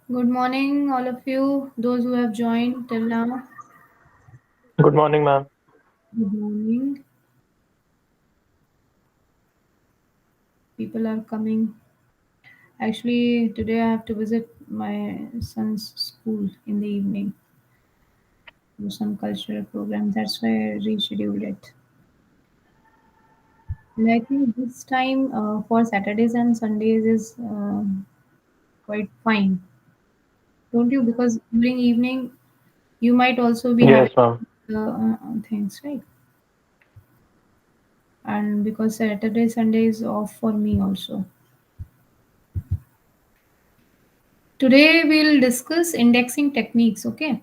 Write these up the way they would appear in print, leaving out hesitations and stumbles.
Good morning, all of you, those who have joined till now. Good morning, ma'am. Good morning. People are coming. Actually, today I have to visit my son's school in the evening for some cultural program. That's why I rescheduled it. And I think this time for Saturdays and Sundays is quite fine, don't you? Because during evening you might also be having Yes, ma'am. things, right? And because Saturday, Sunday is off for me also. Today we'll discuss indexing techniques, okay?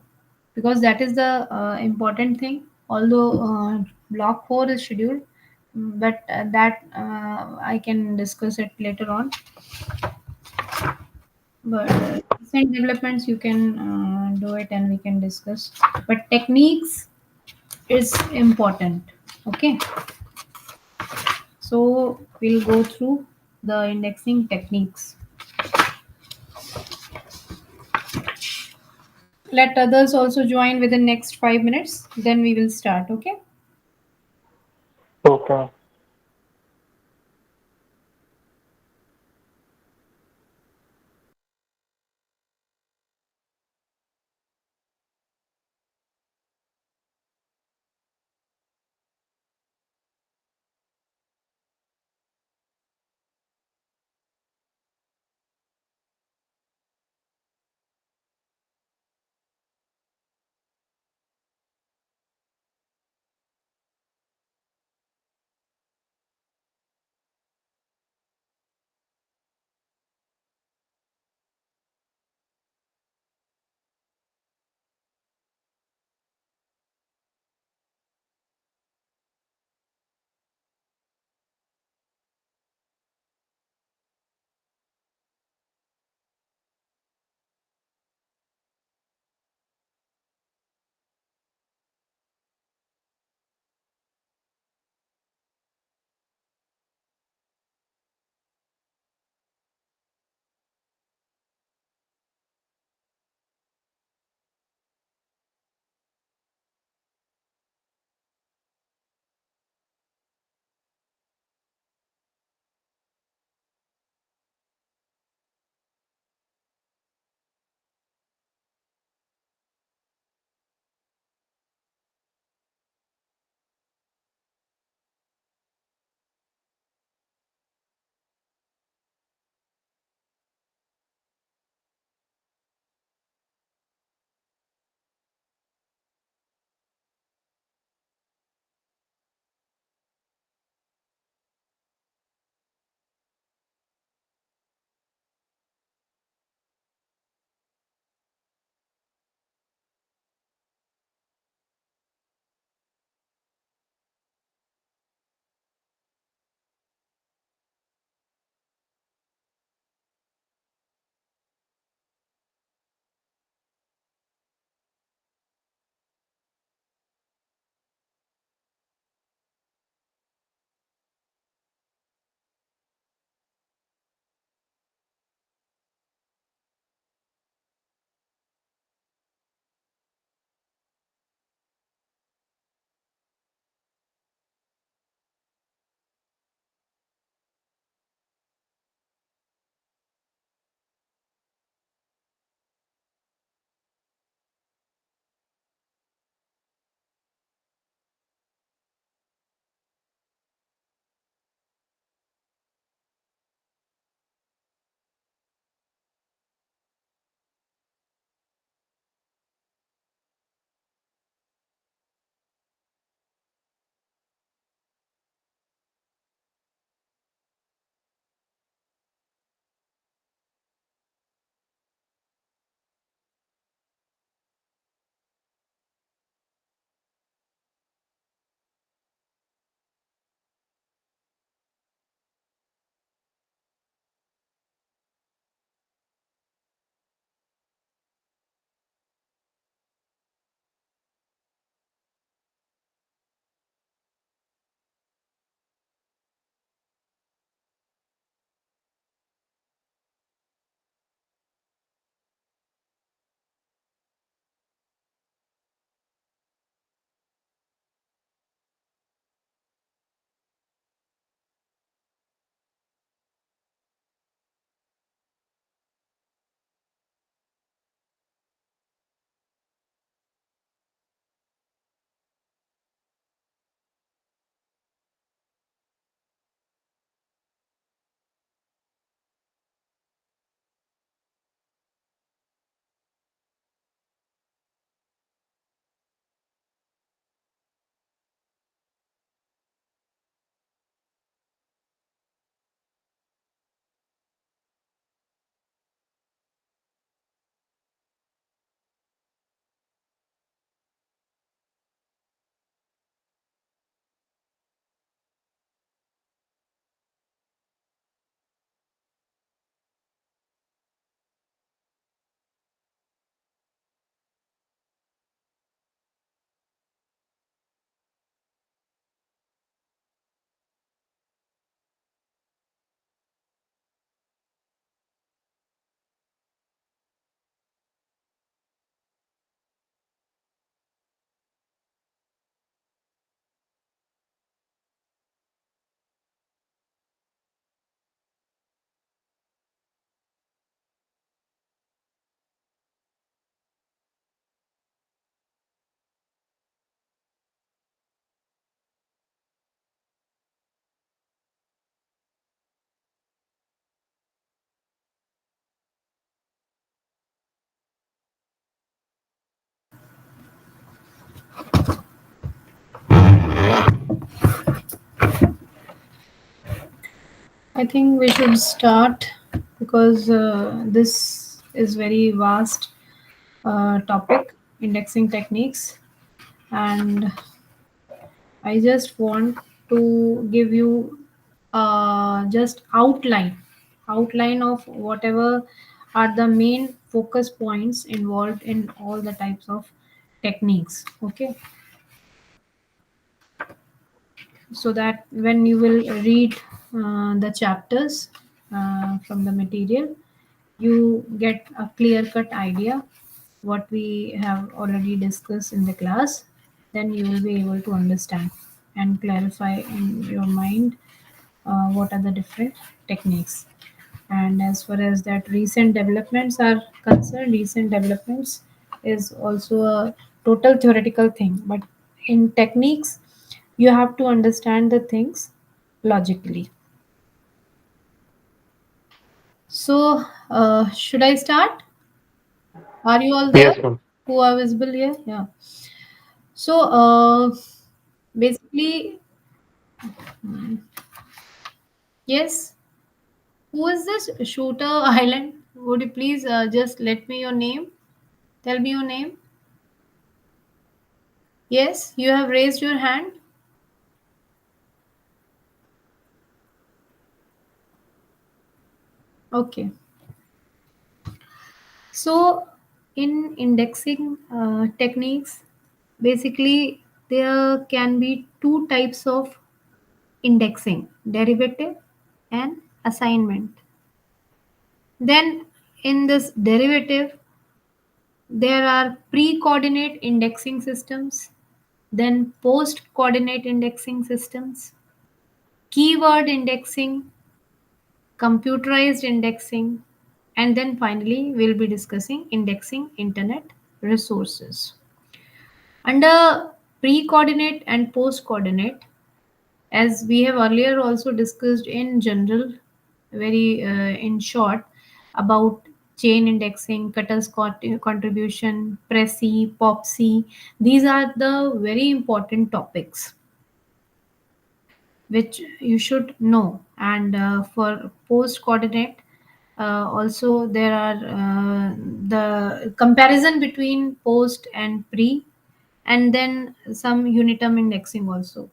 Because that is the important thing. Although block 4 is scheduled, but that I can discuss it later on. But recent developments you can do it and we can discuss. But techniques is important, okay? So we'll go through the indexing techniques. Let others also join within next 5 minutes. Then we will start, okay? Okay. I think we should start because this is very vast topic, indexing techniques, and I just want to give you just outline of whatever are the main focus points involved in all the types of techniques. Okay, so that when you will read the chapters from the material, you get a clear cut idea what we have already discussed in the class. Then you will be able to understand and clarify in your mind what are the different techniques. And as far as that recent developments are concerned, recent developments is also a total theoretical thing, but in techniques you have to understand the things logically. So should I start? Are you all there Yes, ma'am. who are visible here? Yeah. So basically, yes. Who is this Shooter Island? Would you please just let me your name? Tell me your name. Yes, you have raised your hand. Okay. So, in indexing techniques, basically there can be two types of indexing: derivative and assignment. Then, in this derivative, there are pre coordinate indexing systems, then post coordinate indexing systems, keyword indexing, computerized indexing, and then finally we'll be discussing indexing internet resources. Under pre coordinate and post coordinate, as we have earlier also discussed in general, very in short, about chain indexing, cutters contribution, Pressy, Popsy. These are the very important topics which you should know. And for post coordinate, also there are the comparison between post and pre, and then some uniterm indexing also.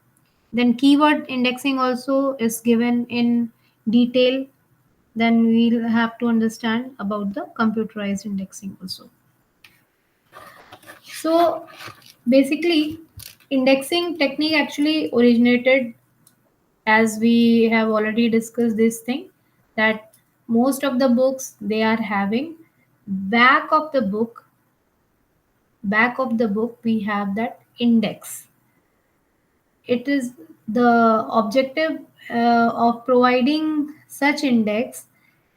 Then keyword indexing also is given in detail. Then we'll have to understand about the computerized indexing also. So basically, indexing technique actually originated, as we have already discussed this thing, that most of the books they are having back of the book, we have that index. It is the objective of providing such index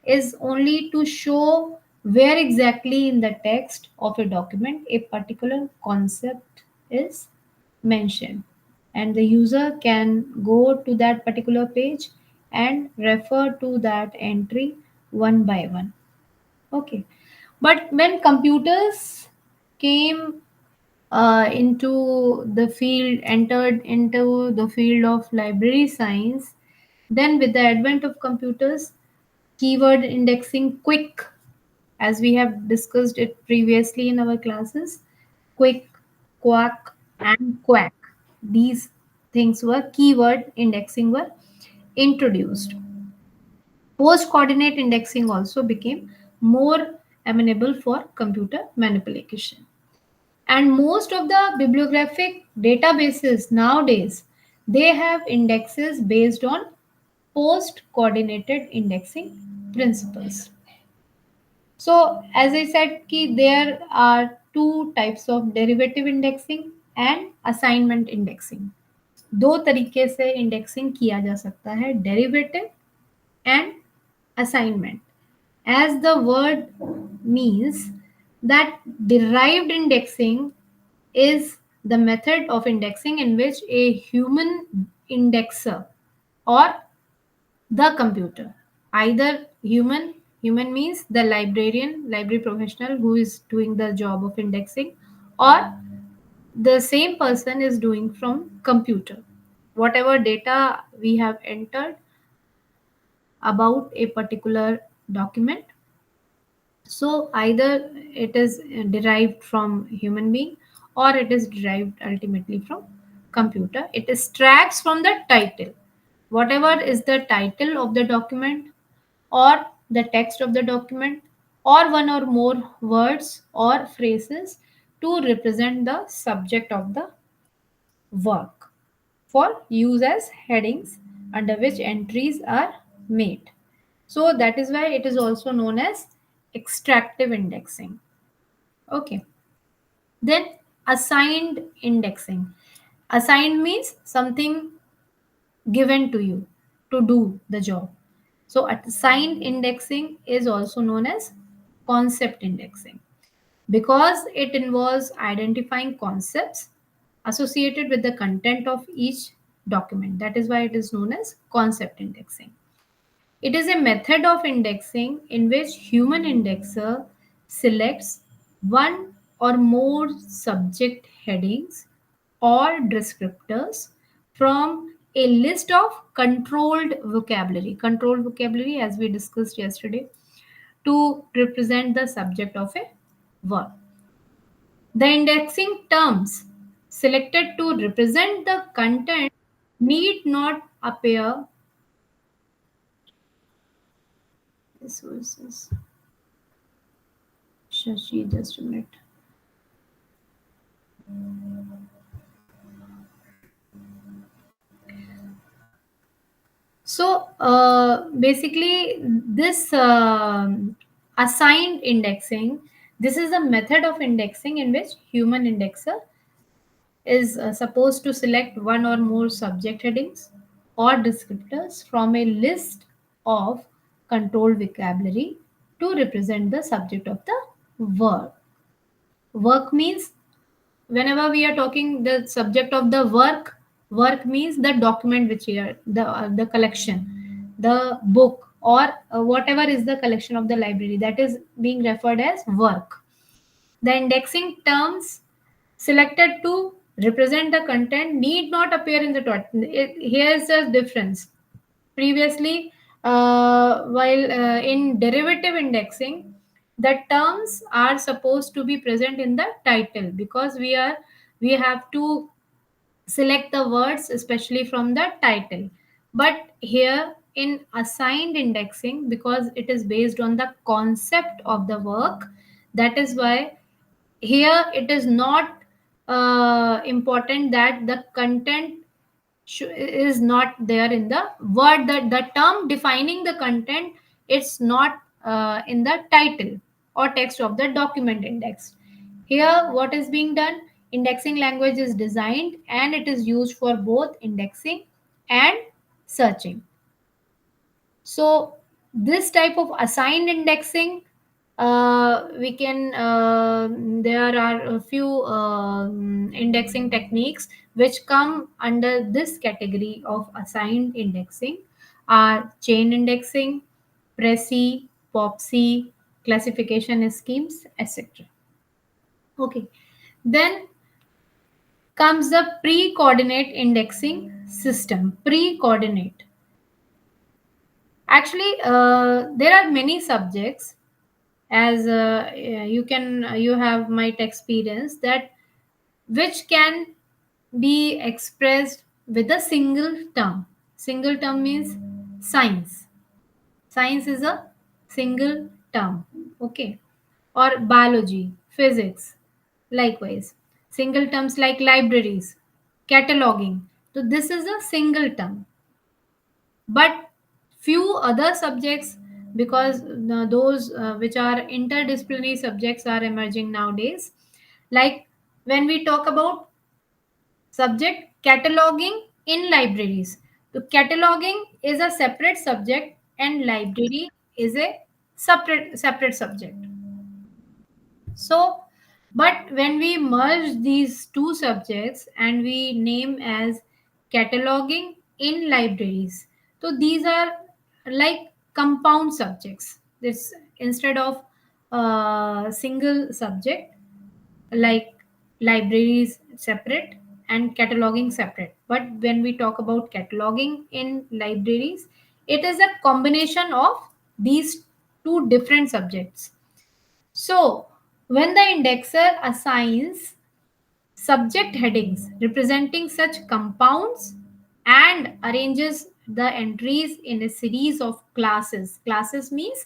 is only to show where exactly in the text of a document a particular concept is mentioned, and the user can go to that particular page and refer to that entry one by one. Okay, but when computers came into the field, entered into the field of library science, then with the advent of computers, keyword indexing, quick, as we have discussed it previously in our classes, quick, quack, and quack. These things were keyword indexing were introduced. Post coordinate indexing also became more amenable for computer manipulation. And most of the bibliographic databases nowadays, they have indexes based on post coordinated indexing principles. So as I said ki there are two types of derivative indexing and assignment indexing. दो तरीके से indexing किया जा सकता है, derivative and assignment. As the word means, that derived indexing is the method of indexing in which a human indexer or the computer, either human means the librarian, library professional who is doing the job of indexing, or the same person is doing from computer. Whatever data we have entered, about a particular document. So either it is derived from human being or it is derived ultimately from computer. It extracts from the title. Whatever is the title of the document or the text of the document or one or more words or phrases to represent the subject of the work for use as headings under which entries are made. So that is why it is also known as extractive indexing. Okay. Then assigned indexing. Assigned means something given to you to do the job. So assigned indexing is also known as concept indexing because it involves identifying concepts associated with the content of each document. That is why it is known as concept indexing. It is a method of indexing in which human indexer selects one or more subject headings or descriptors from a list of controlled vocabulary. Controlled vocabulary, as we discussed yesterday, to represent the subject of a work. The indexing terms selected to represent the content need not appear. Resources. Shashi, just a minute. So basically, this assigned indexing, this is a method of indexing in which human indexer is supposed to select one or more subject headings or descriptors from a list of controlled vocabulary to represent the subject of the work. Work means whenever we are talking the subject of the work means the document which here the collection, the book or whatever is the collection of the library, that is being referred as work. The indexing terms selected to represent the content need not appear in the here is the difference. Previously, while in derivative indexing, the terms are supposed to be present in the title because we have to select the words especially from the title. But here in assigned indexing, because it is based on the concept of the work, that is why here it is not important that the content is not there in the word, that the term defining the content, it's not in the title or text of the document index. Here what is being done, indexing language is designed and it is used for both indexing and searching. So this type of assigned indexing, we can there are a few indexing techniques which come under this category of assigned indexing are chain indexing, Prezi, Popsy, classification schemes, etc. Okay. Then comes the pre-coordinate indexing system. Pre-coordinate. Actually, there are many subjects, as you have might experience that which can be expressed with a single term. Single term means science. Science is a single term. Okay. Or biology, physics, likewise. Single terms like libraries, cataloging. So this is a single term. But few other subjects, because those which are interdisciplinary subjects are emerging nowadays, like when we talk about subject cataloging in libraries, so cataloging is a separate subject and library is a separate subject. So, but when we merge these two subjects and we name as cataloging in libraries, so these are like compound subjects. This instead of single subject, like libraries separate and cataloging separate. But when we talk about cataloging in libraries, It is a combination of these two different subjects. So, when the indexer assigns subject headings representing such compounds and arranges the entries in a series of classes. Classes means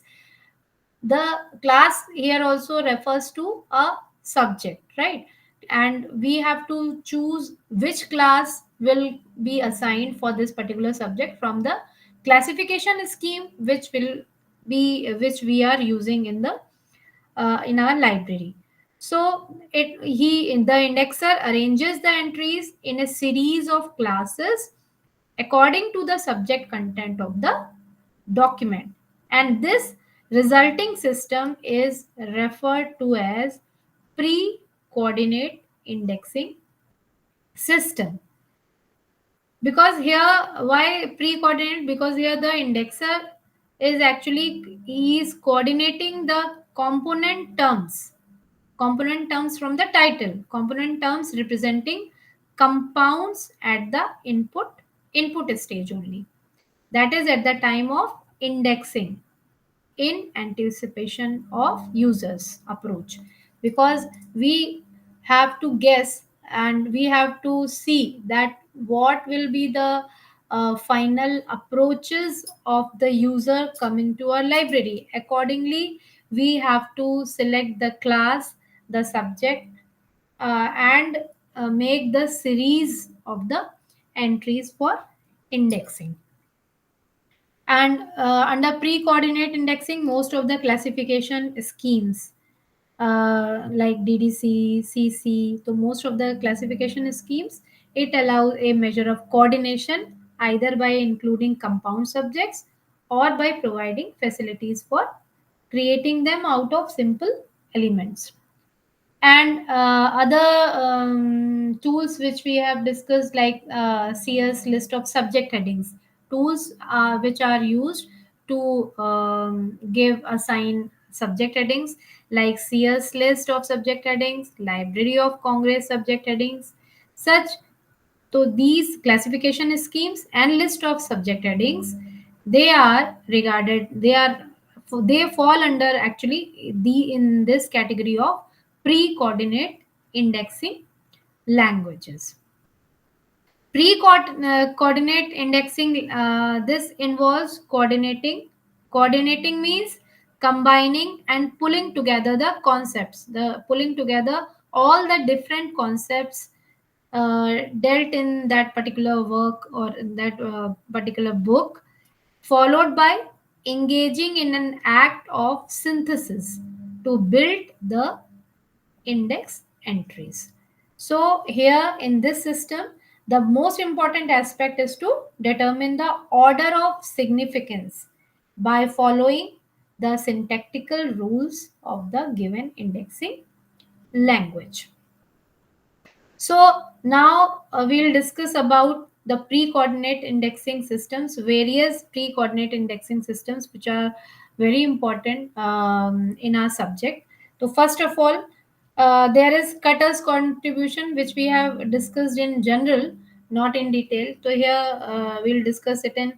the class here also refers to a subject, right? And we have to choose which class will be assigned for this particular subject from the classification scheme which we are using in our library. So the indexer arranges the entries in a series of classes according to the subject content of the document, and this resulting system is referred to as pre-coordinate indexing system. Because here, why pre-coordinate? Because here the indexer is actually he is coordinating the component terms from the title, component terms representing compounds at the input stage only, that is at the time of indexing, in anticipation of users approach. Because we have to guess and we have to see that what will be the final approaches of the user coming to our library. Accordingly, we have to select the class, the subject, and make the series of the entries for indexing. And under pre-coordinate indexing, most of the classification schemes like DDC, CC, so most of the classification schemes, it allows a measure of coordination either by including compound subjects or by providing facilities for creating them out of simple elements. And other tools which we have discussed, like CS list of subject headings, tools which are used to give assign subject headings, like CS list of subject headings, Library of Congress subject headings, such. So these classification schemes and list of subject headings, they are regarded, they fall under actually the in this category of pre-coordinate indexing languages. Pre-coordinate indexing, this involves coordinating means combining and pulling together the concepts, the pulling together all the different concepts dealt in that particular work or in that particular book, followed by engaging in an act of synthesis to build the index entries. So, here in this system, the most important aspect is to determine the order of significance by following the syntactical rules of the given indexing language. So now we'll discuss about the pre-coordinate indexing systems, various pre-coordinate indexing systems which are very important in our subject. So first of all, there is Cutter's contribution, which we have discussed in general, not in detail. So here we'll discuss it in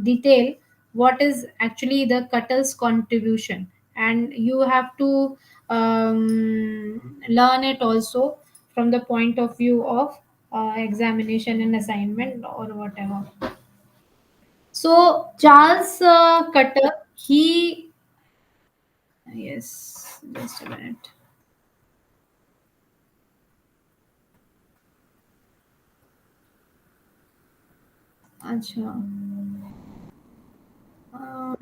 detail. What is actually the Cutter's contribution, and you have to learn it also from the point of view of examination and assignment or whatever. So Charles Cutter, he, yes, just a minute. Acha.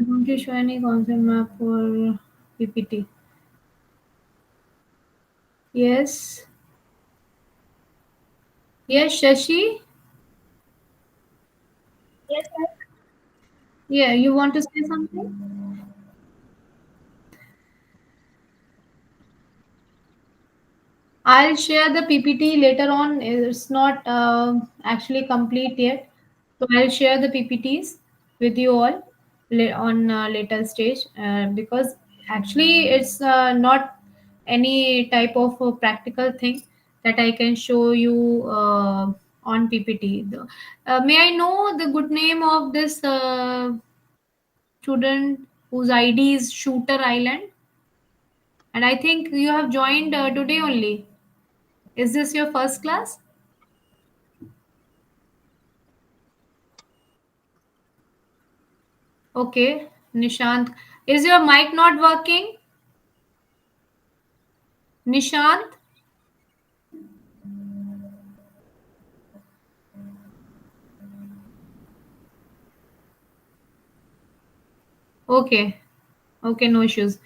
Don't you show any concept map for PPT? Yes. Yes, Shashi. Yes, ma'am. Yeah, you want to say something? I'll share the PPT later on. It's not actually complete yet. So I'll share the PPTs with you all on later stage because actually it's not any type of practical thing that I can show you on PPT. May I know the good name of this student whose ID is Shooter Island? And I think you have joined today only. Is this your first class? Okay, Nishant. Is your mic not working? Nishant? Okay, okay, no issues.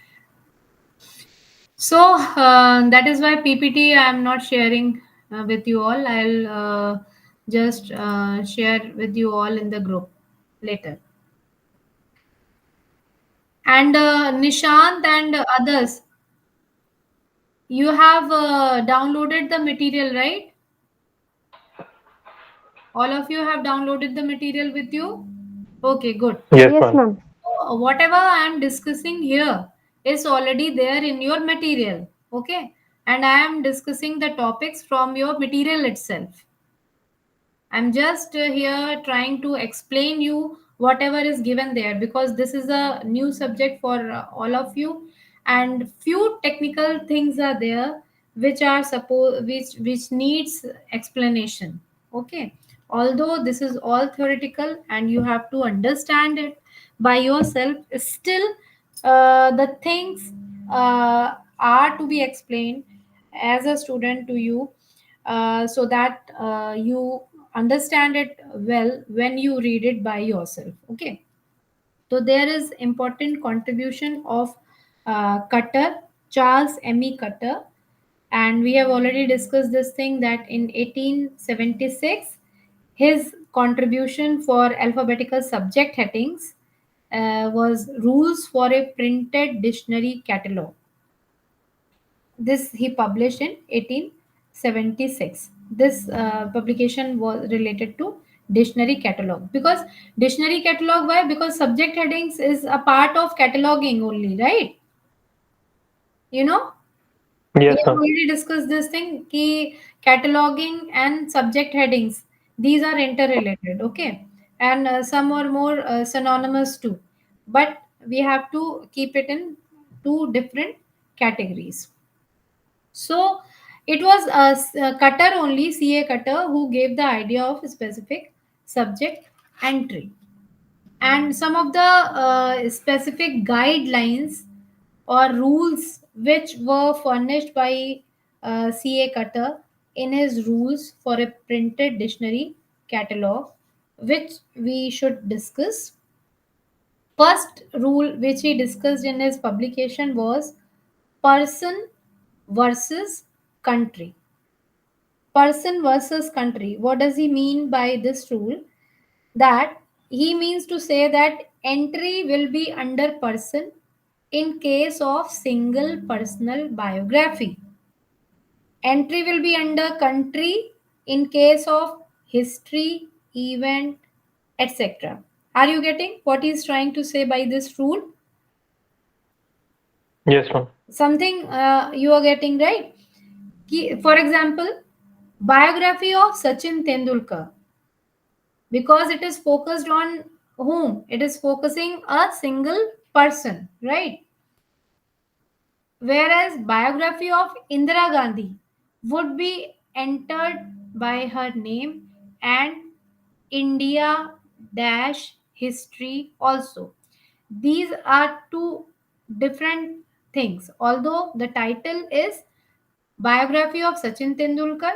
So that is why PPT I am not sharing with you all. I'll just share with you all in the group later. And Nishant and others, you have downloaded the material, right? All of you have downloaded the material with you? Okay, good. Yes, Yes, ma'am. ma'am. Whatever I am discussing here is already there in your material. Okay. And I am discussing the topics from your material itself. I'm just here trying to explain you whatever is given there because this is a new subject for all of you, and few technical things are there which are which needs explanation. Okay, although this is all theoretical and you have to understand it by yourself, still the things are to be explained as a student to you, so that you understand it well when you read it by yourself. Okay, so there is important contribution of Cutter, Charles M.E. Cutter, and we have already discussed this thing that in 1876 his contribution for alphabetical subject headings was rules for a printed dictionary catalog. This he published in 1876. This publication was related to dictionary catalog, because dictionary catalog, why? Because subject headings is a part of cataloging only, right? You know, we Yes, have ma'am. already discussed this thing ki cataloging and subject headings, these are interrelated. Okay, and some are more synonymous too, but we have to keep it in two different categories. So it was Cutter only, CA Cutter, who gave the idea of specific subject entry. And some of the specific guidelines or rules which were furnished by CA Cutter in his rules for a printed dictionary catalog, which we should discuss. First rule which he discussed in his publication was person versus country. Person versus country. What does he mean by this rule? That he means to say that entry will be under person in case of single personal biography. Entry will be under country in case of history, event, etc. Are you getting what he is trying to say by this rule? Yes, ma'am. Something you are getting, right? For example, biography of Sachin Tendulkar, because it is focused on whom? It is focusing a single person, right? Whereas biography of Indira Gandhi would be entered by her name and India dash history also. These are two different things, although the title is biography of Sachin Tendulkar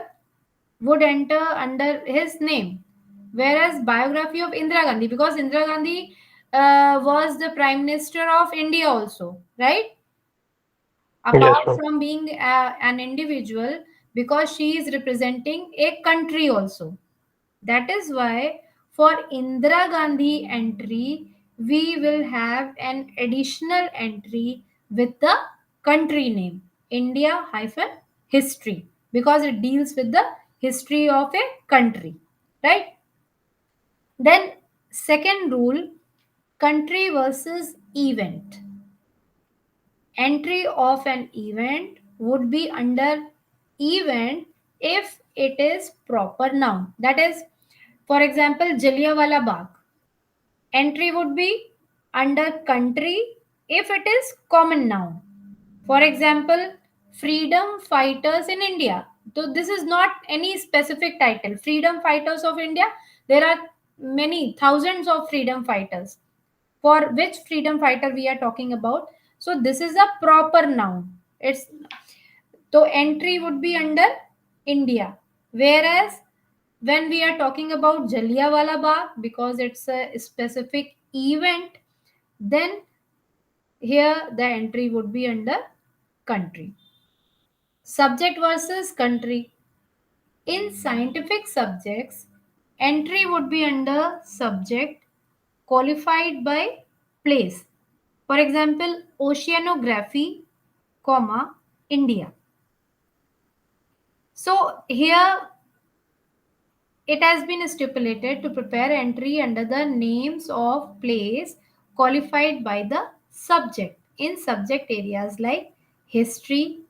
would enter under his name, whereas biography of Indira Gandhi, because Indira Gandhi was the prime minister of India also, right? Yes, Apart ma'am. from being an individual, because she is representing a country also. That is why for Indira Gandhi entry we will have an additional entry with the country name India hyphen history, because it deals with the history of a country, right? Then second rule, country versus event. Entry of an event would be under event if it is proper noun. That is, for example, Jallianwala Bagh. Entry would be under country if it is common noun. For example, freedom fighters in India. So this is not any specific title. Freedom fighters of India. There are many thousands of freedom fighters. For which freedom fighter we are talking about? So this is a proper noun. It's so entry would be under India. Whereas when we are talking about Jallianwala Bagh, because it's a specific event, then here the entry would be under country. Subject versus country. In scientific subjects, entry would be under subject qualified by place. For example, oceanography, comma, India. So here it has been stipulated to prepare entry under the names of place qualified by the subject in subject areas like history,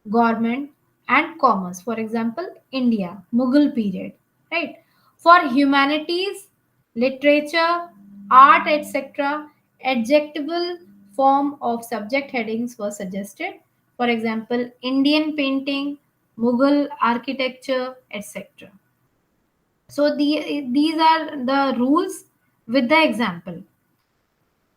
government, and commerce. For example, India, Mughal period, right? For humanities, literature, art, etc., adjectival form of subject headings were suggested. For example, Indian painting, Mughal architecture, etc. So these are the rules with the example.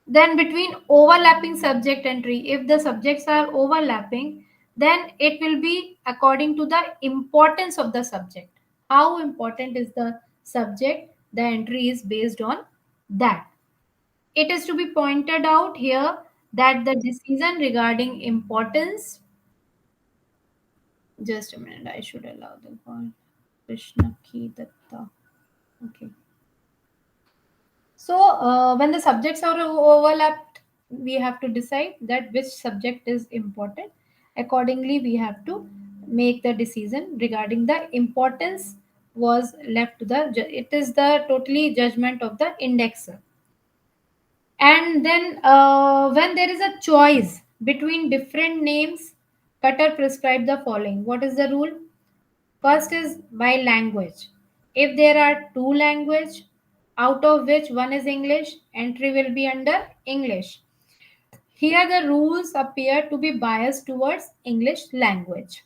Then between overlapping subject entry, if the subjects are overlapping, then it will be according to the importance of the subject. How important is the subject? The entry is based on that. It is to be pointed out here that the decision regarding importance, just a minute, I should allow the point. Krishna Ki Datta. Okay. So, when the subjects are overlapped, we have to decide that which subject is important. Accordingly, we have to make the decision regarding the importance was left to the. It is the totally judgment of the indexer. And then, when there is a choice between different names, Cutter prescribed the following. What is the rule? First is by language. If there are two language, out of which one is English, entry will be under English. Here the rules appear to be biased towards English language.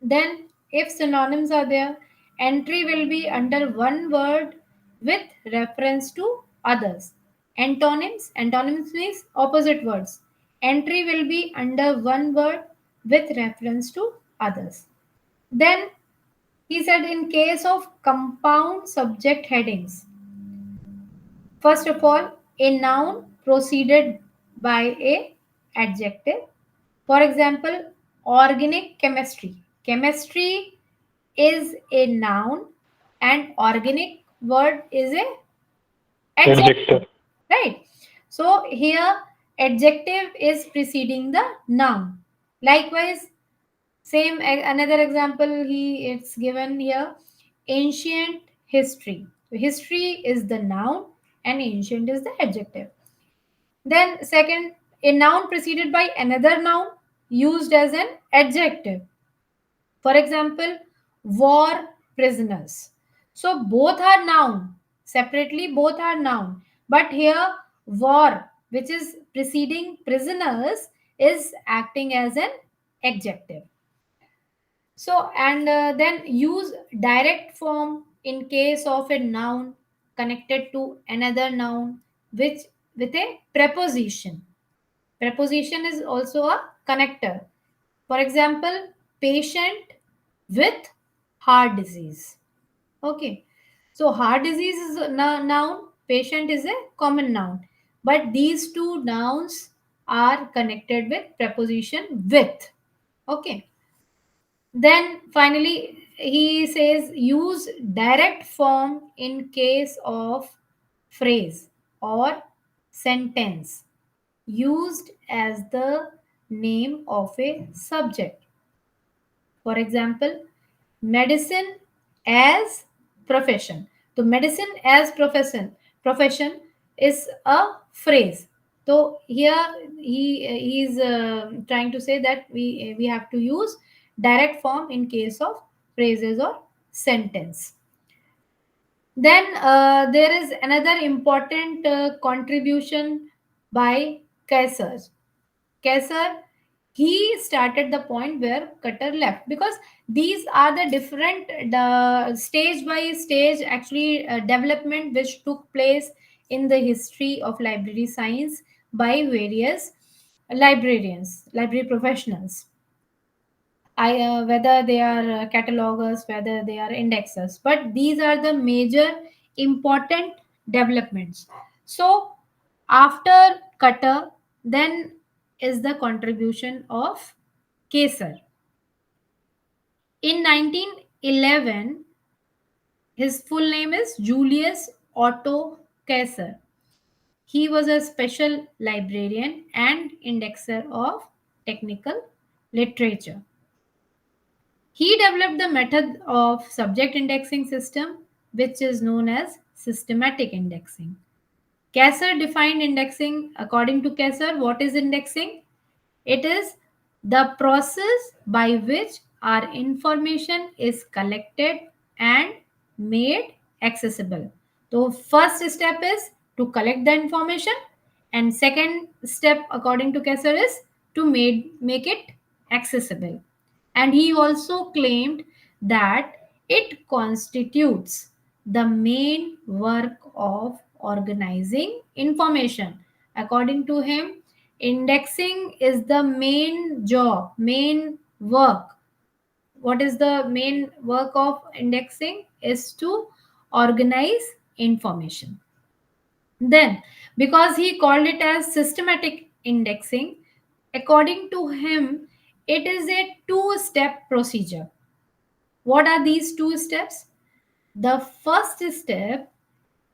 Then if synonyms are there, entry will be under one word with reference to others. Antonyms means opposite words. Entry will be under one word with reference to others. Then he said in case of compound subject headings, first of all, a noun proceeded by a adjective. For example, organic chemistry. Chemistry is a noun and organic word is a Adjective. adjective, right? So here adjective is preceding the noun. Likewise, same another example he it's given here. Ancient history. So history is the noun and ancient is the adjective. Then second, a noun preceded by another noun used as an adjective. For example, war prisoners. So both are noun. Separately, both are noun. But here, war, which is preceding prisoners, is acting as an adjective. So, and then use direct form in case of a noun connected to another noun, which with a preposition. Preposition is also a connector. For example, patient with heart disease. Okay. So, heart disease is a noun, patient is a common noun. But these two nouns are connected with preposition with. Okay. Then finally, he says use direct form in case of phrase or sentence used as the name of a subject. For example, medicine as profession. So medicine as profession is a phrase. So here he is trying to say that we have to use direct form in case of phrases or sentence. Then there is another important contribution by Kaiser. Kaiser, he started the point where Cutter left, because these are the different stage by stage actually development which took place in the history of library science by various librarians, library professionals. Whether they are catalogers, whether they are indexers, but these are the major important developments. So after Cutter, then is the contribution of Kaiser. In 1911, his full name is Julius Otto Kaiser. He was a special librarian and indexer of technical literature. He developed the method of subject indexing system, which is known as systematic indexing. Kaiser defined indexing. According to Kaiser, what is indexing? It is the process by which our information is collected and made accessible. So first step is to collect the information, and second step according to Kaiser is to make it accessible. And he also claimed that it constitutes the main work of organizing information. According to him, indexing is the main job, main work. What is the main work of indexing? Is to organize information. Then, because he called it as systematic indexing, according to him, it is a two-step procedure. What are these two steps? The first step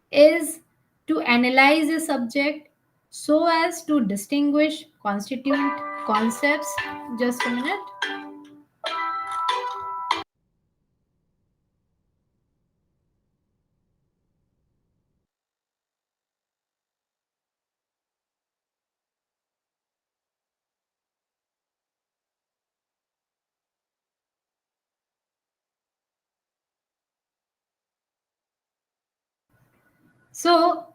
is to analyze a subject so as to distinguish constituent concepts. Just a minute. So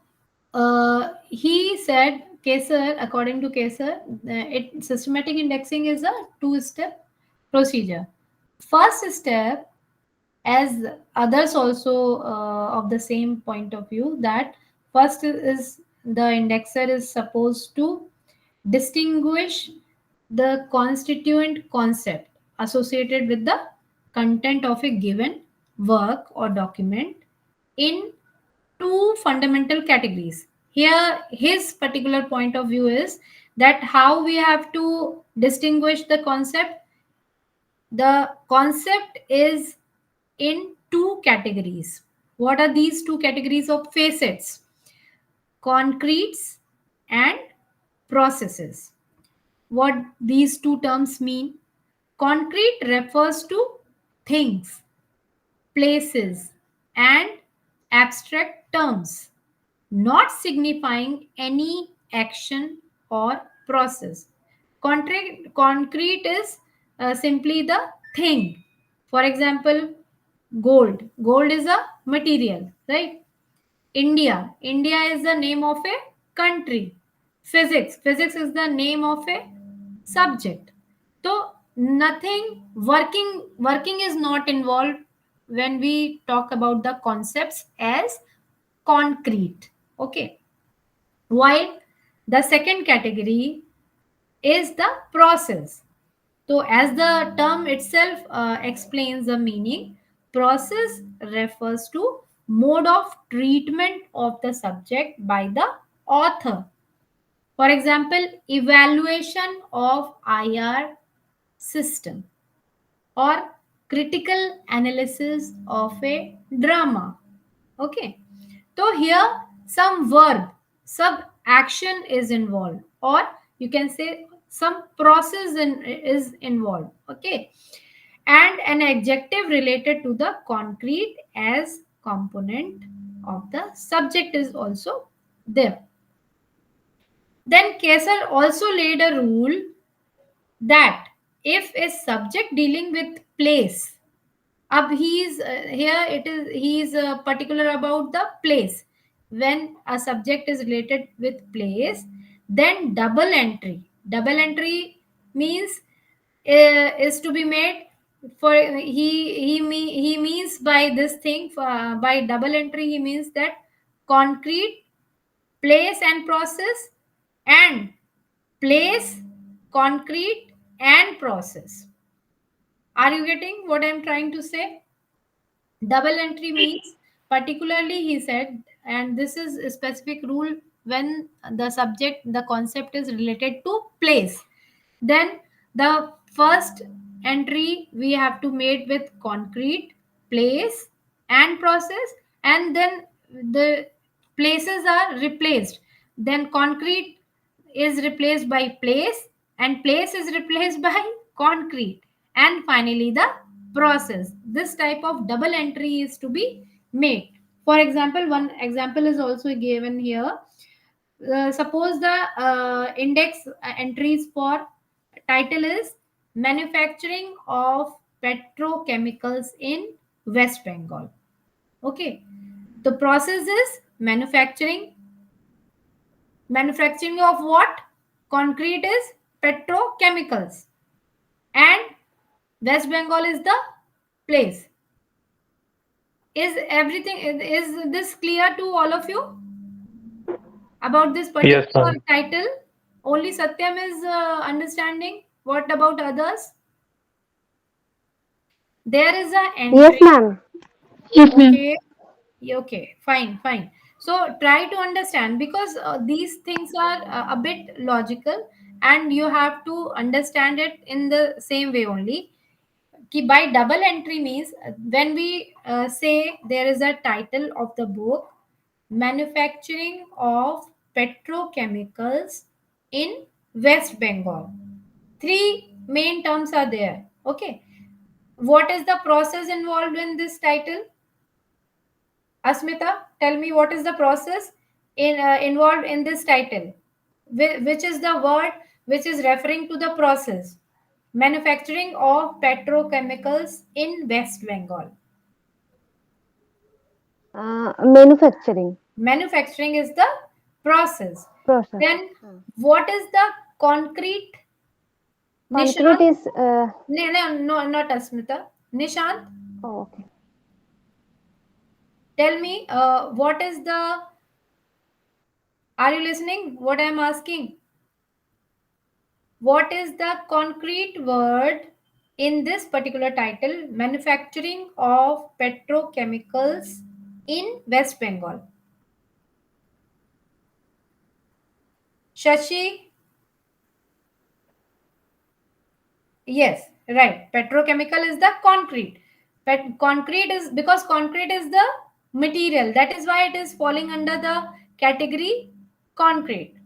he said, Kaiser, according to Kaiser, systematic indexing is a two-step procedure. First step, as others also of the same point of view, that first is the indexer is supposed to distinguish the constituent concept associated with the content of a given work or document in two fundamental categories. Here, his particular point of view is that how we have to distinguish the concept. The concept is in two categories. What are these two categories of facets? Concretes and processes. What these two terms mean? Concrete refers to things, places, and abstract terms, not signifying any action or process. Concrete is simply the thing. For example, gold. Gold is a material, right? India. India is the name of a country. Physics. Physics is the name of a subject. So nothing working is not involved when we talk about the concepts as concrete. Okay. While the second category is the process. So, as the term itself explains the meaning, process refers to mode of treatment of the subject by the author. For example, evaluation of IR system or critical analysis of a drama. Okay. So here some verb, sub action is involved, or you can say some process is involved. Okay. And an adjective related to the concrete as component of the subject is also there. Then Kessler also laid a rule that if a subject dealing with place Ab he's here it is he is particular about the place. When a subject is related with place, then double entry means is to be made for he means by this thing for, by double entry he means that concrete, place and process, and place, concrete and process. Are you getting what I'm trying to say? Double entry means, particularly he said, and this is a specific rule when the concept is related to place. Then the first entry we have to make with concrete, place, and process, and then the places are replaced. Then concrete is replaced by place, and place is replaced by concrete, and finally the process. This type of double entry is to be made. For example, one example is also given here. Suppose the index entries for title is manufacturing of petrochemicals in West Bengal. Okay, the process is manufacturing of what? Concrete is petrochemicals, and West Bengal is the place. Is everything, is this clear to all of you about this Yes, particular ma'am. title? Only Satyam is understanding. What about others? There is a Yes, entry. ma'am. Yes, ma'am. Okay, okay, fine. So try to understand, because these things are a bit logical, and you have to understand it in the same way only. Ki by double entry means, when we say there is a title of the book, manufacturing of petrochemicals in West Bengal. Three main terms are there. Okay. What is the process involved in this title? Asmita, tell me what is the process involved in this title? Which is the word which is referring to the process? Manufacturing of petrochemicals in West Bengal. Manufacturing Manufacturing is the process. process. Then what is the concrete? Concrete Nishant? is No, not Asmita. Nishant, oh, okay. tell me what is the. Are you listening? What I am asking? What is the concrete word in this particular title? Manufacturing of petrochemicals in West Bengal. Shashi? Yes, right. Petrochemical is the concrete. Concrete is because concrete is the material. That is why it is falling under the category concrete.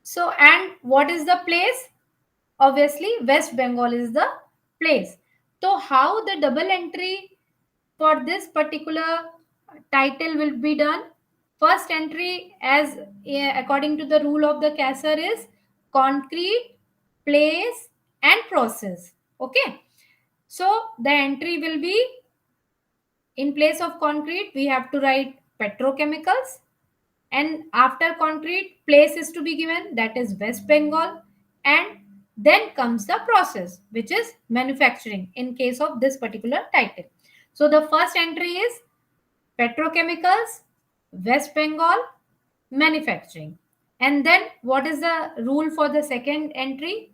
So, and what is the place? Obviously, West Bengal is the place. So, how the double entry for this particular title will be done? First entry, as according to the rule of the CASR, is concrete, place, and process. Okay. So, the entry will be, in place of concrete, we have to write petrochemicals, and after concrete, place is to be given, that is West Bengal, and then comes the process, which is manufacturing in case of this particular title. So the first entry is petrochemicals, West Bengal, manufacturing. And then what is the rule for the second entry?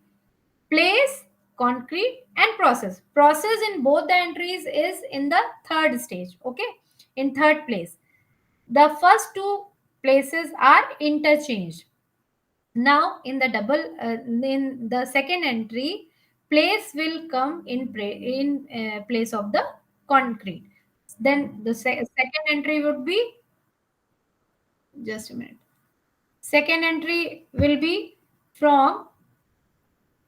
Place, concrete, and process. Process in both the entries is in the third stage. Okay, in third place. The first two places are interchanged. Now in the second entry, place will come in place of the concrete. Then the second entry would be, just a minute. Second entry will be from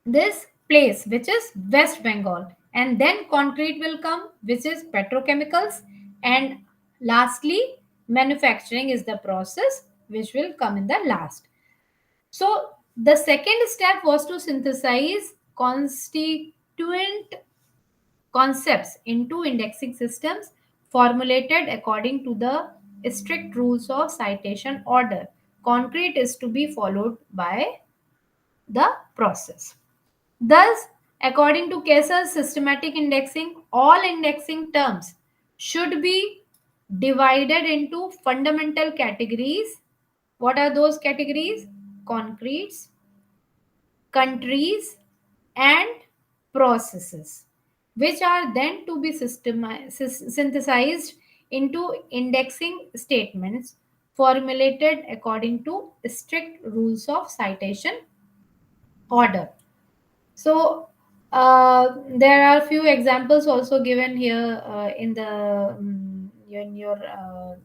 this place, which is West Bengal, and then concrete will come, which is petrochemicals, and lastly manufacturing is the process which will come in the last. So the second step was to synthesize concepts into indexing systems formulated according to the strict rules of citation order. Concrete is to be followed by the process. Thus, according to Case's systematic indexing, all indexing terms should be divided into fundamental categories. What are those categories? Concretes, countries, and processes, which are then to be synthesized into indexing statements formulated according to strict rules of citation order. So there are few examples also given here in the in your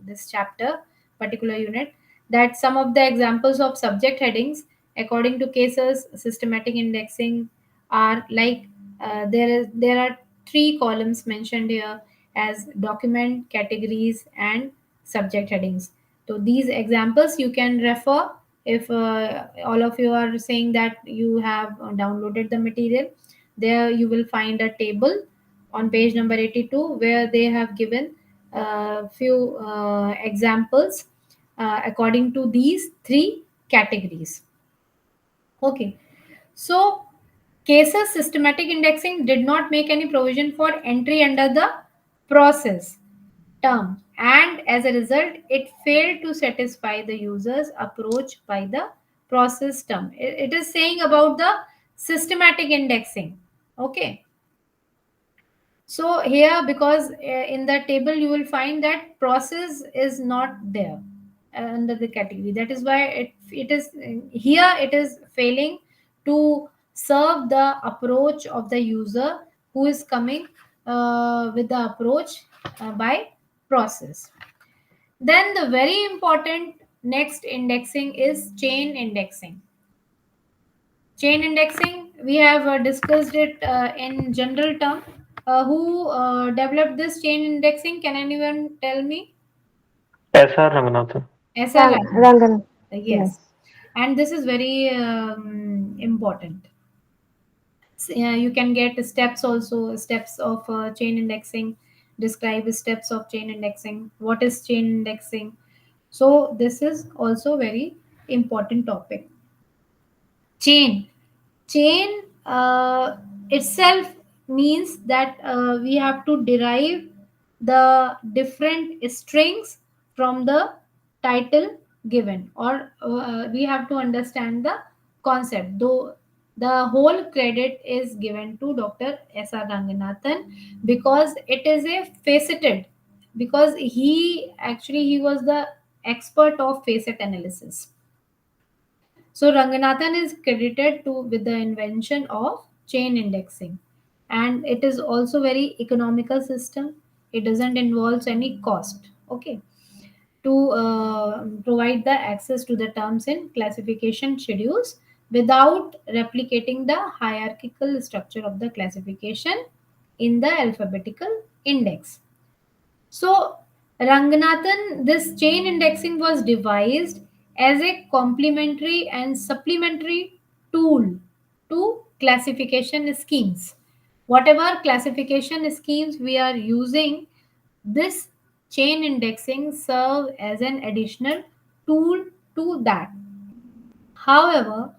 this chapter particular unit, that some of the examples of subject headings according to Case's systematic indexing are like there are three columns mentioned here as document, categories, and subject headings. So these examples you can refer if all of you are saying that you have downloaded the material. There you will find a table on page number 82 where they have given a few examples according to these three categories. Okay, so Case's systematic indexing did not make any provision for entry under the process term, and as a result it failed to satisfy the user's approach by the process term. It is saying about the systematic indexing. Okay, so here, because in the table you will find that process is not there under the category. That is why it is here it is failing to serve the approach of the user who is coming with the approach by process. Then the very important next indexing is chain indexing. Chain indexing, we have discussed it in general term. Who developed this chain indexing? Can anyone tell me? SR Ranganathan. SR Raghunath. Rangan. Yes. Yes. And this is very important. You can get steps also, steps of chain indexing, describe steps of chain indexing. What is chain indexing? So this is also very important topic. Chain itself means that we have to derive the different strings from the title given, or we have to understand the concept, though the whole credit is given to Dr. S.R. Ranganathan, because it is a faceted, because he was the expert of facet analysis. So Ranganathan is credited to with the invention of chain indexing, and it is also very economical system. It doesn't involve any cost. Okay, to provide the access to the terms in classification schedules without replicating the hierarchical structure of the classification in the alphabetical index. So, Ranganathan, this chain indexing was devised as a complementary and supplementary tool to classification schemes. Whatever classification schemes we are using, this chain indexing serve as an additional tool to that. However,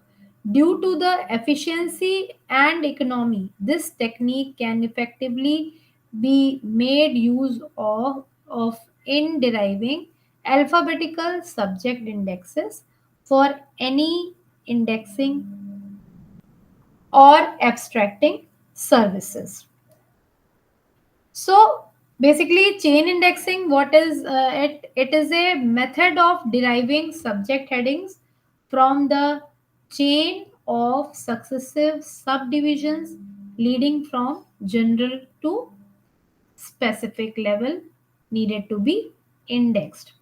due to the efficiency and economy, this technique can effectively be made use of in deriving alphabetical subject indexes for any indexing or abstracting services. So basically, chain indexing, what is it? It is a method of deriving subject headings from the chain of successive subdivisions leading from general to specific level needed to be indexed.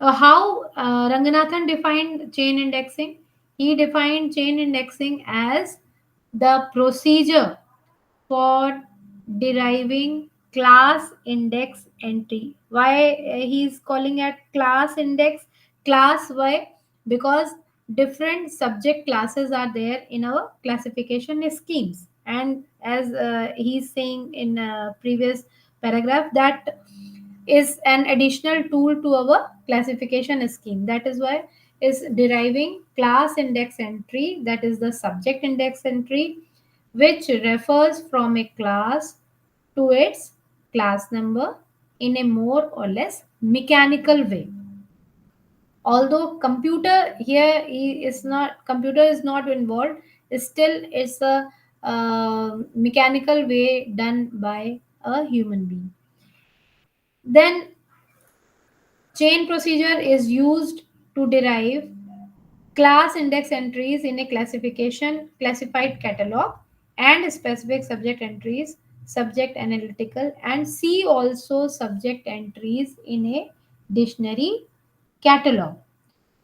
How Ranganathan defined chain indexing? He defined chain indexing as the procedure for deriving class index entry. Why he's calling it class index? Class, why? Because different subject classes are there in our classification schemes, And as he's saying in a previous paragraph, that is an additional tool to our classification scheme. That is why is deriving class index entry, that is the subject index entry, which refers from a class to its class number in a more or less mechanical way. Although computer here is not, computer is not involved, still it's a mechanical way done by a human being. Then chain procedure is used to derive class index entries in a classification classified catalog, and specific subject entries, subject analytical, and see also subject entries in a dictionary catalog.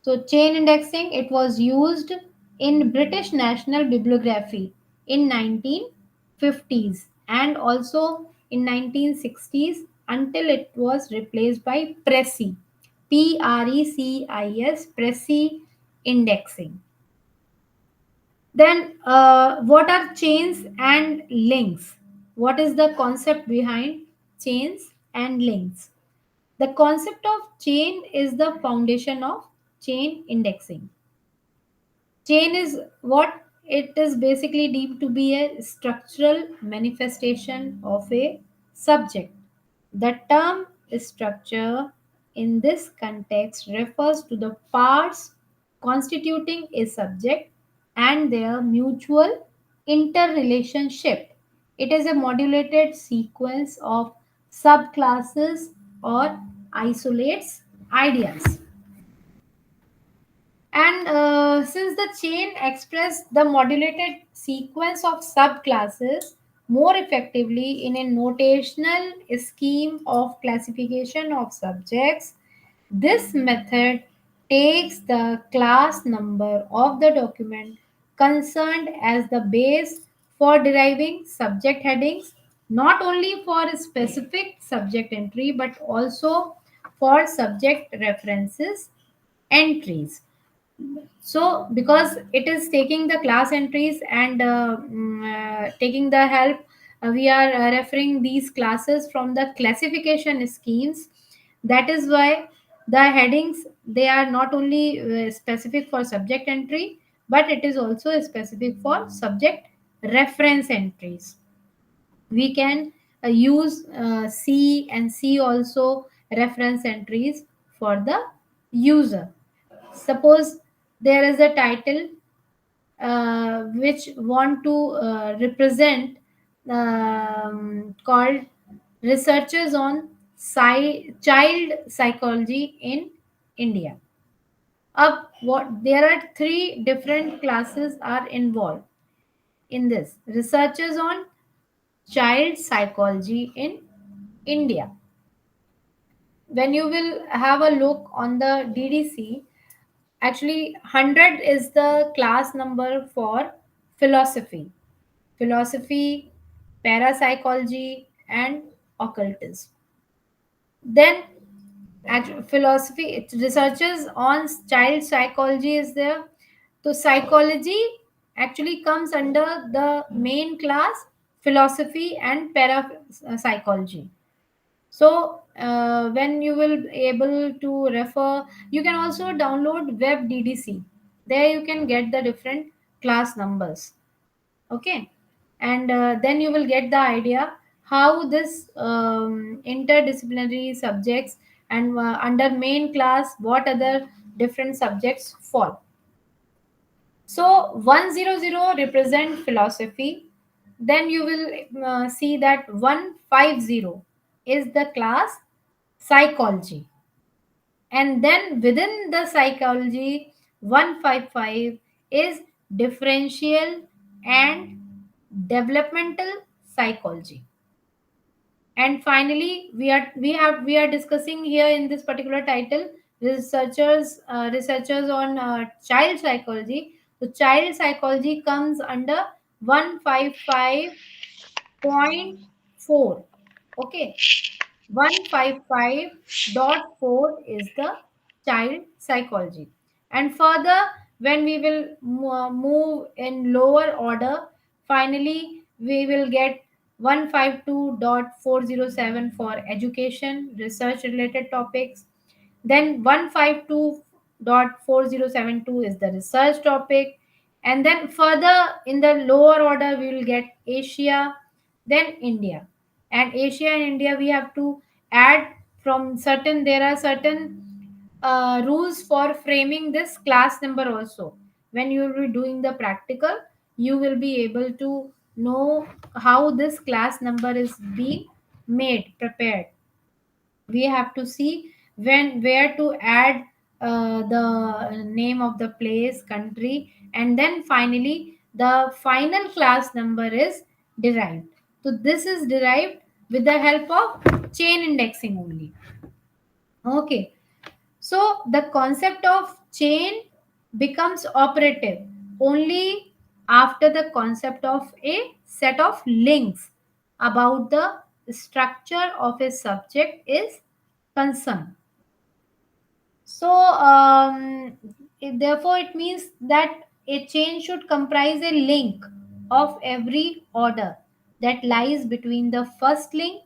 So chain indexing, it was used in British National Bibliography in 1950s and also in 1960s, until it was replaced by PRECI, PRECIS, PRECI indexing. Then what are chains and links? What is the concept behind chains and links? The concept of chain is the foundation of chain indexing. Chain is what? It is basically deemed to be a structural manifestation of a subject. The term structure in this context refers to the parts constituting a subject and their mutual interrelationship. It is a modulated sequence of subclasses or isolates ideas. And since the chain express the modulated sequence of subclasses more effectively in a notational scheme of classification of subjects, this method takes the class number of the document concerned as the base for deriving subject headings, not only for a specific subject entry but also for subject references entries. So because it is taking the class entries and taking the help, we are referring these classes from the classification schemes. That is why the headings, they are not only specific for subject entry, but it is also specific for subject reference entries. We can use C and C also reference entries for the user. Suppose there is a title which want to represent, called researchers on child psychology in India. Up what, there are three different classes are involved in this researchers on child psychology in India. When you will have a look on the DDC, actually 100 is the class number for philosophy, philosophy, parapsychology, and occultism. Then philosophy, it researches on child psychology is there. So psychology actually comes under the main class philosophy and parapsychology. So when you will able to refer, you can also download web DDC. There you can get the different class numbers. Okay, and then you will get the idea how this interdisciplinary subjects and under main class what other different subjects fall. So 100 represent philosophy. Then you will see that 150 is the class psychology. And then within the psychology, 155 is differential and developmental psychology. And finally, we are discussing here in this particular title researchers on child psychology. So child psychology comes under 155.4. Okay, 155.4 is the child psychology. And further, when we will move in lower order, finally We will get 152.407 for education, research related topics. Then 152.4072 is the research topic. And then further in the lower order, we will get Asia, then India. And Asia and India, we have to add from certain, there are certain rules for framing this class number also. When you will be doing the practical, you will be able to know how this class number is being made, prepared. We have to see when where to add the name of the place, country, and then finally the final class number is derived. So this is derived with the help of chain indexing only. Okay, so the concept of chain becomes operative only after the concept of a set of links about the structure of a subject is concerned. So, therefore, it means that a chain should comprise a link of every order that lies between the first link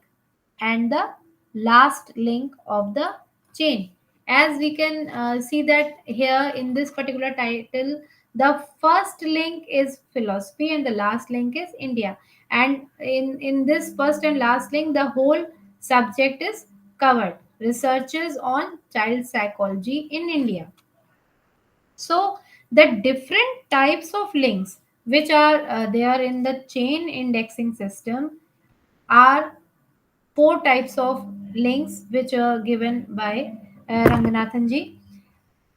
and the last link of the chain. As we can see that here in this particular title, the first link is philosophy and the last link is India. And in this first and last link, the whole subject is covered. Researches on child psychology in India. So the different types of links which are there in the chain indexing system are four types of links which are given by Ranganathan ji.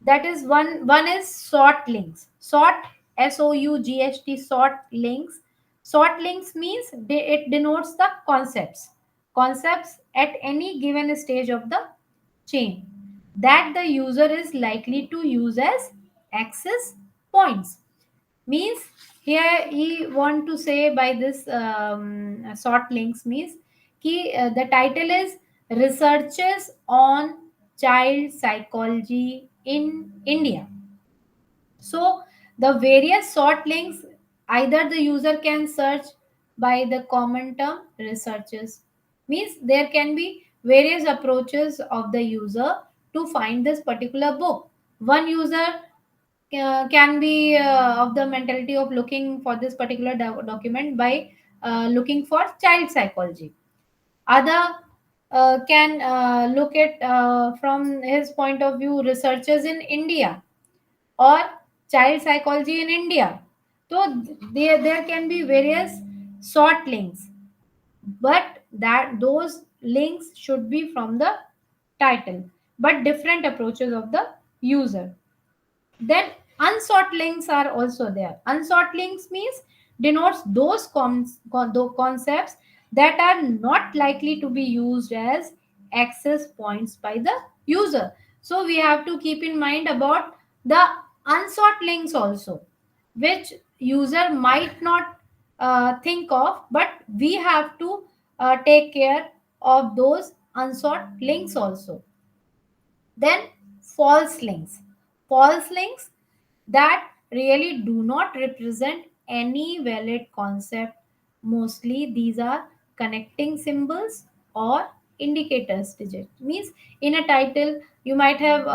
That is one is sort links. Sort, SOUGHT, sort links. Sort links means it denotes the concepts at any given stage of the chain that the user is likely to use as access points. Means here he want to say by this sort links means the title is researches on child psychology in India. So the various sort links, either the user can search by the common term researches. Means there can be various approaches of the user to find this particular book. One user can be of the mentality of looking for this particular document by looking for child psychology. Other can look at from his point of view researchers in India or child psychology in India. So there can be various sort links, but that those links should be from the title, but different approaches of the user. Then unsort links are also there. Unsort links means denotes those concepts that are not likely to be used as access points by the user. So we have to keep in mind about the unsort links also, which user might not think of, but we have to take care of those unsort links also. Then false links. False links that really do not represent any valid concept. Mostly these are connecting symbols or indicators digit. Means in a title you might have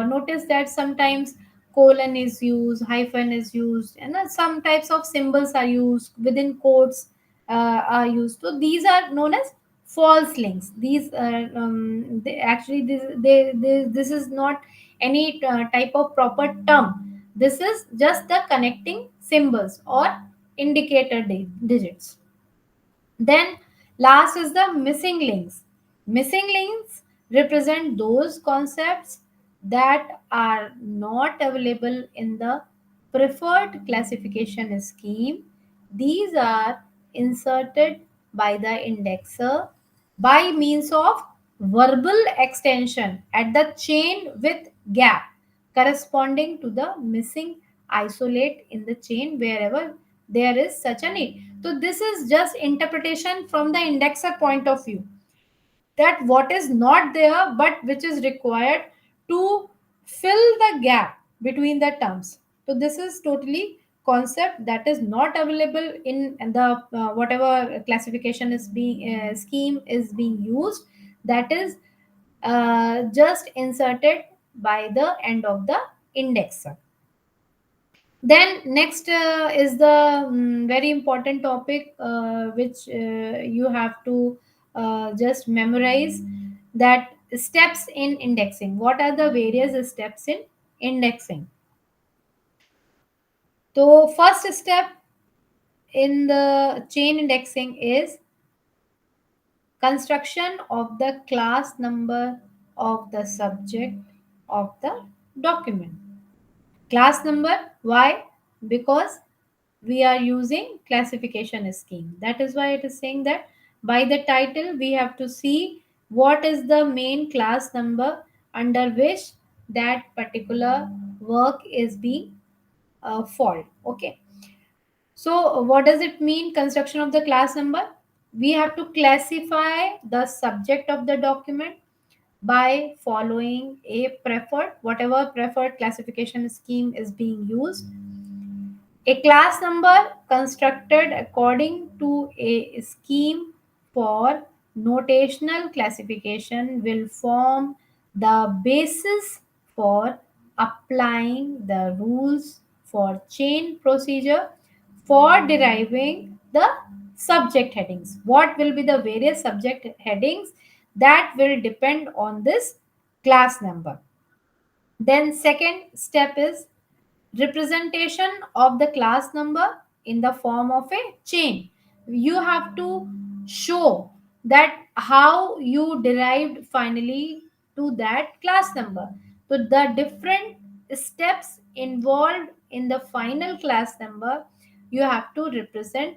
noticed that sometimes colon is used, hyphen is used, and some types of symbols are used within quotes are used. So these are known as false links. These actually this is not any type of proper term. This is just the connecting symbols or indicator digits. Then last is the missing links. Missing links represent those concepts that are not available in the preferred classification scheme. These are inserted by the indexer by means of verbal extension at the chain with gap corresponding to the missing isolate in the chain wherever there is such a need. So this is just interpretation from the indexer point of view, that what is not there but which is required to fill the gap between the terms. So this is totally concept that is not available in the whatever classification is being scheme is being used, that is just inserted by the end of the indexer. Then next is the very important topic which you have to just memorize, that steps in indexing. What are the various steps in indexing? So first step in the chain indexing is construction of the class number of the subject of the document. Class number, why? Because we are using classification scheme. That is why it is saying that by the title we have to see what is the main class number under which that particular work is being fall. Okay. So what does it mean, construction of the class number? We have to classify the subject of the document by following a preferred, whatever preferred classification scheme is being used. A class number constructed according to a scheme for notational classification will form the basis for applying the rules for chain procedure for deriving the subject headings. What will be the various subject headings? That will depend on this class number. Then second step is representation of the class number in the form of a chain. You have to show that how you derived finally to that class number. So the different steps involved in the final class number, you have to represent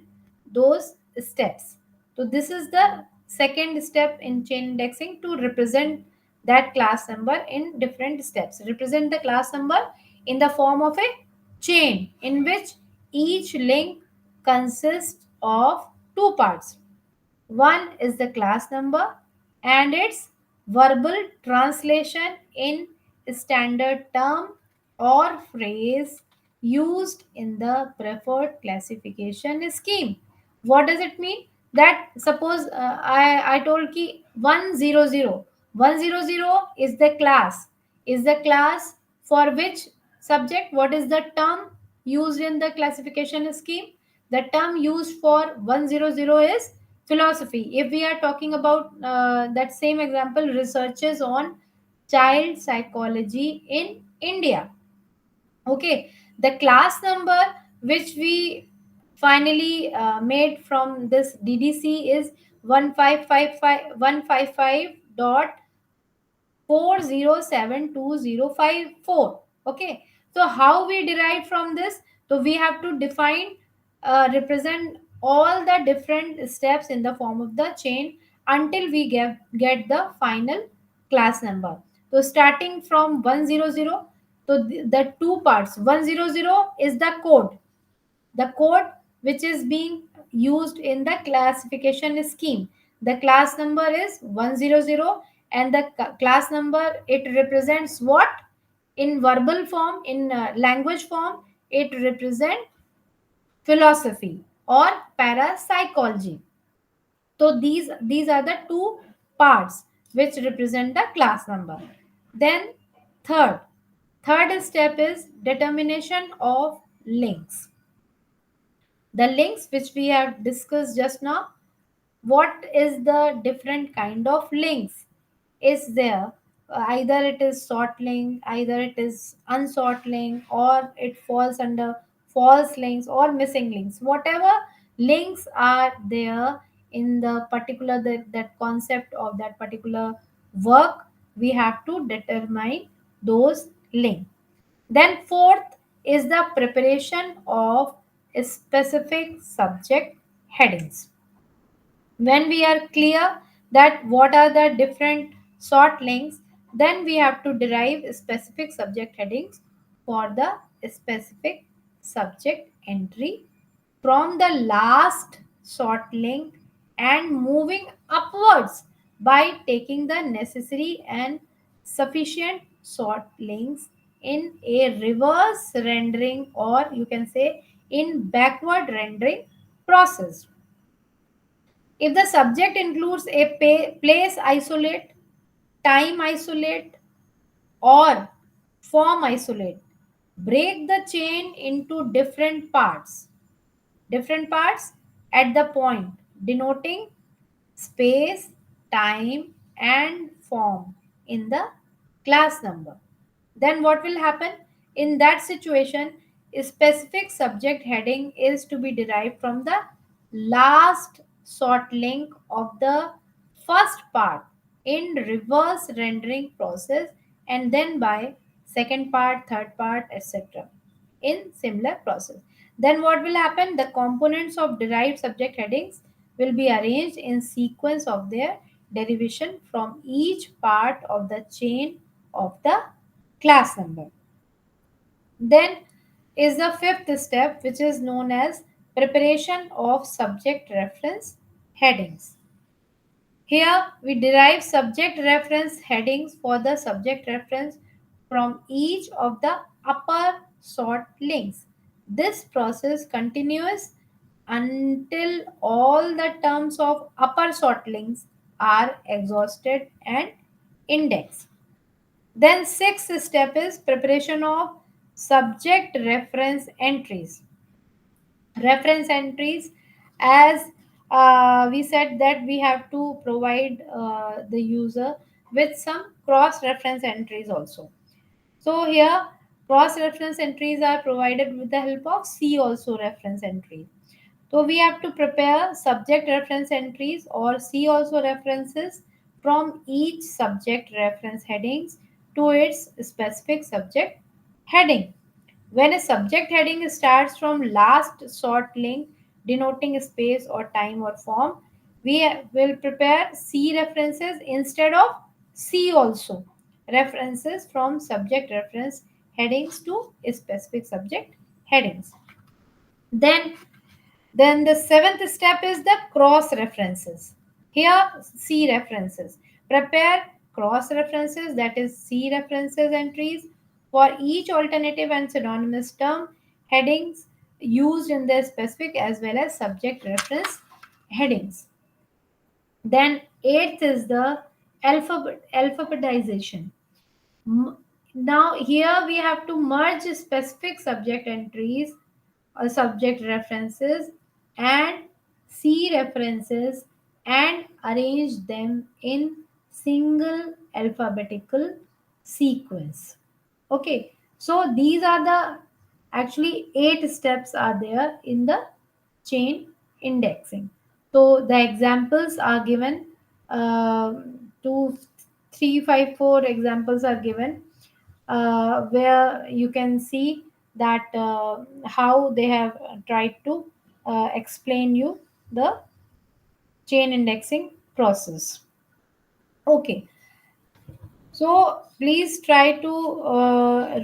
those steps. So this is the second step in chain indexing, to represent that class number in different steps. Represent the class number in the form of a chain in which each link consists of two parts. One is the class number and its verbal translation in standard term or phrase used in the preferred classification scheme. What does it mean? That suppose I told ki 100. 100 is the class for which subject. What is the term used in the classification scheme? The term used for 100 is philosophy. If we are talking about that same example, researches on child psychology in India. Okay, the class number which we finally made from this DDC is 1555 dot 4072054. Okay, so how we derive from this? So we have to define represent all the different steps in the form of the chain until we get the final class number. So starting from 100, so the two parts. 100 is the code, which is being used in the classification scheme. The class number is 100, and the class number, it represents what? In verbal form, in language form, it represents philosophy or parapsychology. So these are the two parts which represent the class number. Then third third step is determination of links. The links which we have discussed just now, what is the different kind of links is there? Either it is sort link, either it is unsort link, or it falls under false links or missing links. Whatever links are there in the particular that concept of that particular work, we have to determine those links. Then fourth is the preparation of specific subject headings. When we are clear that what are the different sort links, then we have to derive specific subject headings for the specific subject entry from the last sort link and moving upwards by taking the necessary and sufficient sort links in a reverse rendering, or you can say in backward rendering process. If the subject includes a place isolate, time isolate, or form isolate, break the chain into different parts at the point denoting space, time, and form in the class number. Then what will happen? In that situation, a specific subject heading is to be derived from the last sort link of the first part in reverse rendering process, and then by second part, third part, etc. in similar process. Then what will happen? The components of derived subject headings will be arranged in sequence of their derivation from each part of the chain of the class number. Then is the fifth step, which is known as preparation of subject reference headings. Here we derive subject reference headings for the subject reference from each of the upper sort links. This process continues until all the terms of upper sort links are exhausted and indexed. Then sixth step is preparation of subject reference entries. Reference entries, as we said that we have to provide the user with some cross reference entries also. So here cross reference entries are provided with the help of C also reference entry. So we have to prepare subject reference entries or C also references from each subject reference headings to its specific subject heading. When a subject heading starts from last sort link denoting space or time or form, we will prepare C references instead of C also references from subject reference headings to specific subject headings. Then the seventh step is the cross references. Here, C references. Prepare cross references, that is C references entries for each alternative and synonymous term headings used in the specific as well as subject reference headings. Then eighth is the alphabetization. M- Now here we have to merge specific subject entries or subject references and C references and arrange them in single alphabetical sequence. Okay, so these are the actually eight steps are there in the chain indexing. So the examples are given. 2, 3, 5, 4 examples are given where you can see that how they have tried to explain you the chain indexing process. Okay, so please try to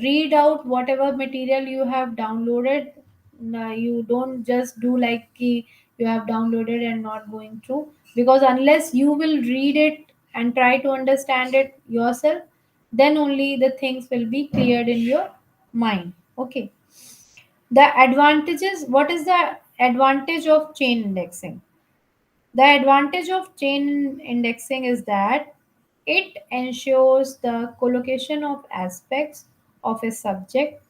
read out whatever material you have downloaded. You don't just do like you have downloaded and not going through, because unless you will read it and try to understand it yourself, then only the things will be cleared in your mind. Okay. The advantages, what is the advantage of chain indexing? The advantage of chain indexing is that it ensures the collocation of aspects of a subject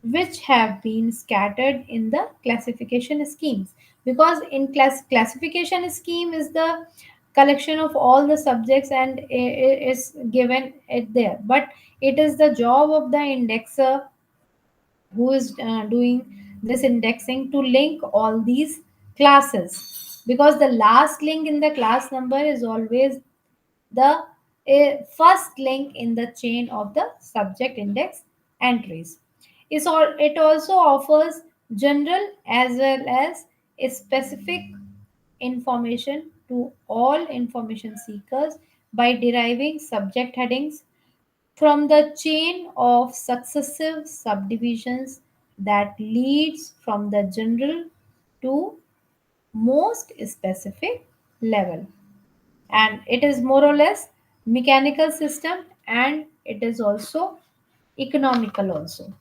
which have been scattered in the classification schemes. Because in classification scheme is the collection of all the subjects and is given it there. But it is the job of the indexer who is doing this indexing to link all these classes, because the last link in the class number is always the first link in the chain of the subject index entries. It also offers general as well as a specific information to all information seekers by deriving subject headings from the chain of successive subdivisions that leads from the general to most specific level. And it is more or less mechanical system, and it is also economical also.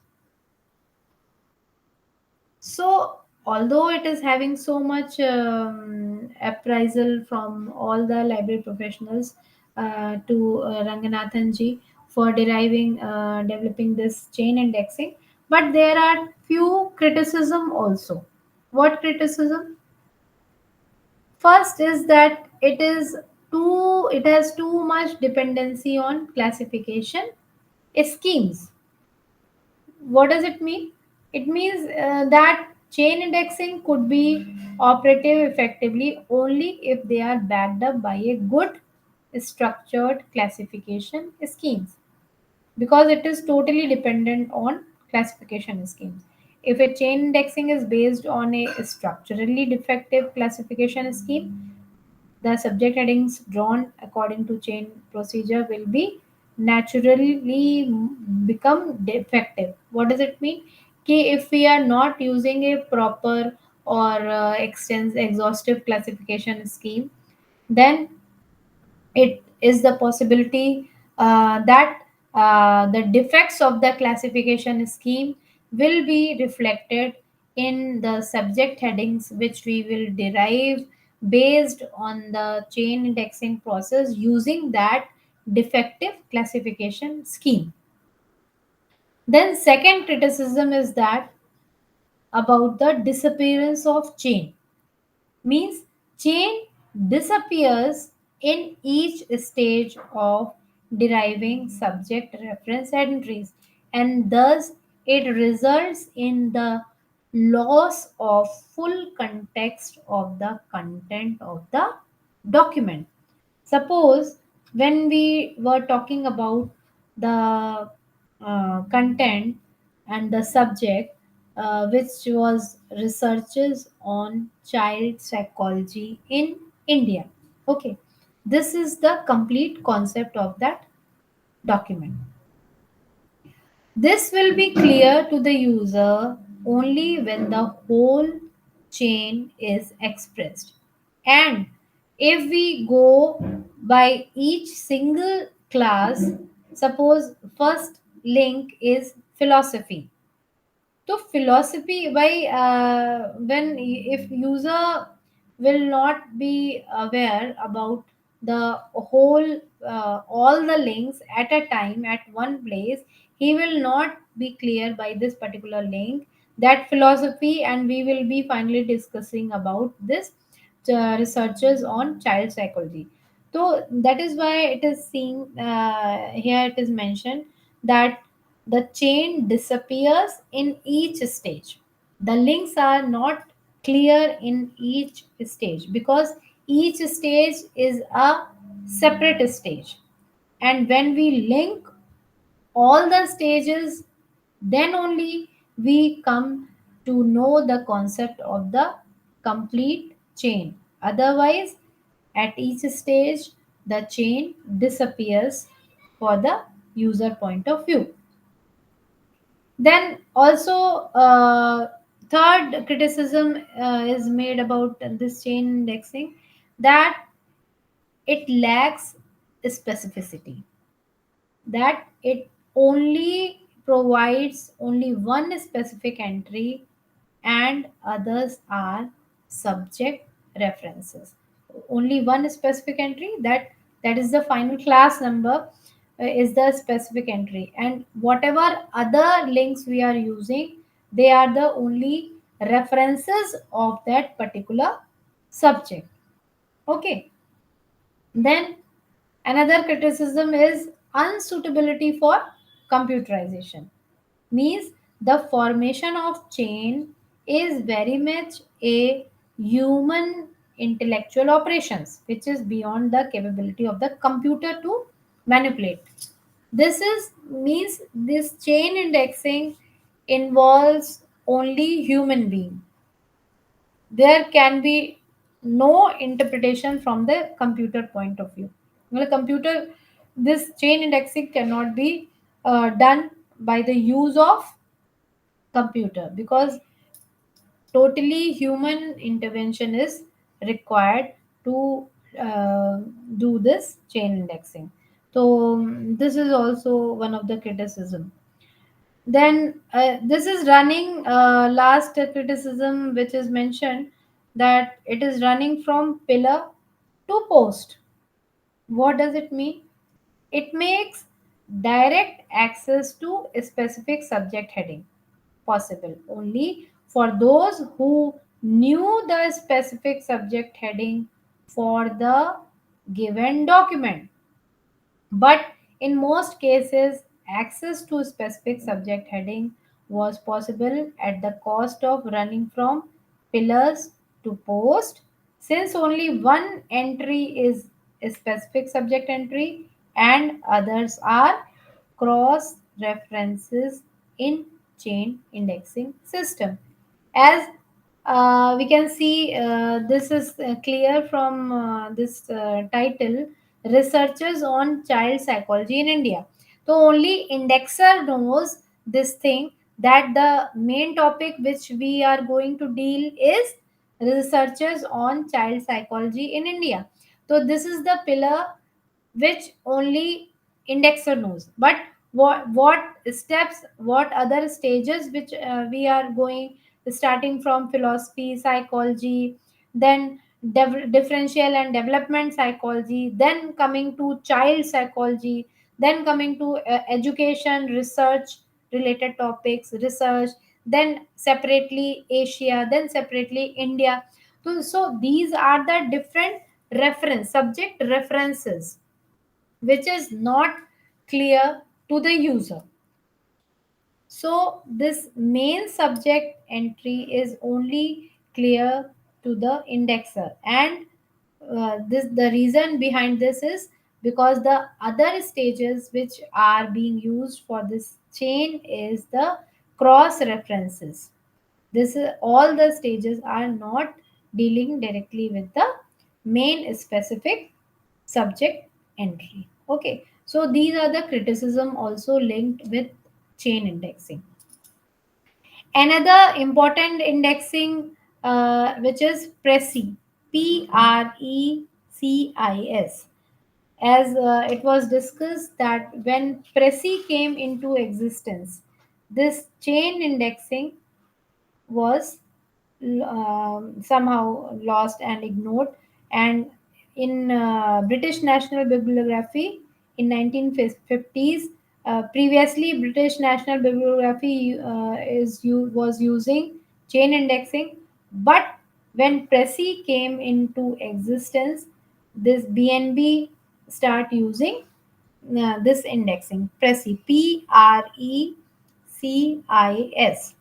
So, although it is having so much appraisal from all the library professionals to Ranganathan ji for developing this chain indexing, but there are few criticism also. What criticism? First is that it has too much dependency on classification schemes. What does it mean? It means that chain indexing could be operative effectively only if they are backed up by a good structured classification schemes, because it is totally dependent on classification schemes. If a chain indexing is based on a structurally defective classification scheme, the subject headings drawn according to chain procedure will be naturally become defective. What does it mean? Ki if we are not using a proper or exhaustive classification scheme, then it is the possibility that the defects of the classification scheme will be reflected in the subject headings which we will derive based on the chain indexing process using that defective classification scheme. Then second criticism is that about the disappearance of chain. Means chain disappears in each stage of deriving subject reference entries, and thus it results in the loss of full context of the content of the document. Suppose when we were talking about the content and the subject, which was researches on child psychology in India. Okay, this is the complete concept of that document. This will be clear to the user only when the whole chain is expressed. And if we go by each single class, suppose first link is philosophy. So philosophy, why when if user will not be aware about the whole all the links at a time at one place, he will not be clear by this particular link that philosophy, and we will be finally discussing about this researchers on child psychology. So that is why it is seen here, it is mentioned that the chain disappears in each stage. The links are not clear in each stage because each stage is a separate stage. And when we link all the stages, then only we come to know the concept of the complete chain. Otherwise, at each stage, the chain disappears for the user point of view. Then also, third criticism is made about this chain indexing, that it lacks specificity, that it only provides only one specific entry and others are subject references. Only one specific entry, that is the final class number, is the specific entry, and whatever other links we are using, they are the only references of that particular subject. Okay. Then another criticism is unsuitability for computerization. Means the formation of chain is very much a human intellectual operations which is beyond the capability of the computer to manipulate. This is means this chain indexing involves only human being. There can be no interpretation from the computer point of view. Well, computer, this chain indexing cannot be done by the use of computer because totally human intervention is required to uh, do this chain indexing. So this is also one of the criticism. Then this is running, last criticism which is mentioned, that it is running from pillar to post. What does it mean? It makes direct access to a specific subject heading possible only for those who knew the specific subject heading for the given document. But in most cases, access to specific subject heading was possible at the cost of running from pillars to post, since only one entry is a specific subject entry and others are cross references in chain indexing system. As we can see, this is clear from this title, researchers on child psychology in India. So only indexer knows this thing, that the main topic which we are going to deal is researchers on child psychology in India. So this is the pillar which only indexer knows. But what steps, what other stages which we are going, starting from philosophy, psychology, then differential and development psychology, then coming to child psychology, then coming to education research related topics research, then separately Asia, then separately India. So these are the different reference subject references which is not clear to the user. So this main subject entry is only clear to the indexer, and this the reason behind this is because the other stages which are being used for this chain is the cross references. This is, all the stages are not dealing directly with the main specific subject entry. Okay, so these are the criticism also linked with chain indexing. Another important indexing, which is PRECIS, PRECIS. As it was discussed that when PRECIS came into existence, this chain indexing was somehow lost and ignored. And in British National Bibliography in 1950s, previously British National Bibliography was using chain indexing, but when PRECIS came into existence, this BNB start using this indexing. PRECIS, PRECIS.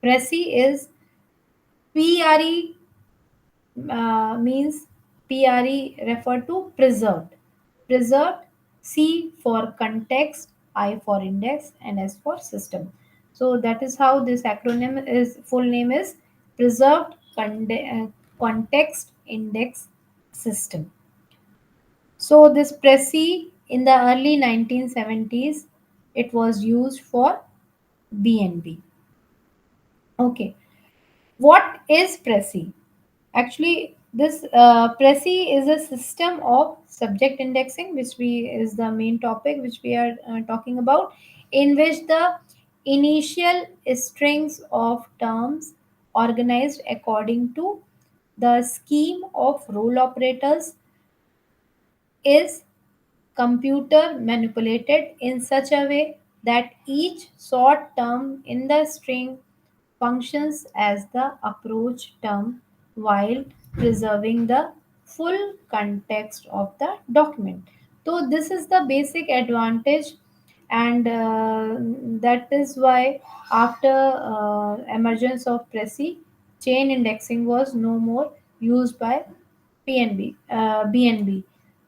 PRECIS is PRE, means PRE refer to preserved. Preserved, C for context, I for index, and S for system. So that is how this acronym is. Full name is Preserved Context Index System. So this PRECIS in the early 1970s, it was used for BNB. Okay. What is PRECIS? Actually, this PRECIS is a system of subject indexing, which we is the main topic which we are talking about, in which the initial strings of terms organized according to the scheme of role operators is computer manipulated in such a way that each short term in the string functions as the approach term while preserving the full context of the document. So this is the basic advantage, and that is why after emergence of PRECIS, chain indexing was no more used by BNB.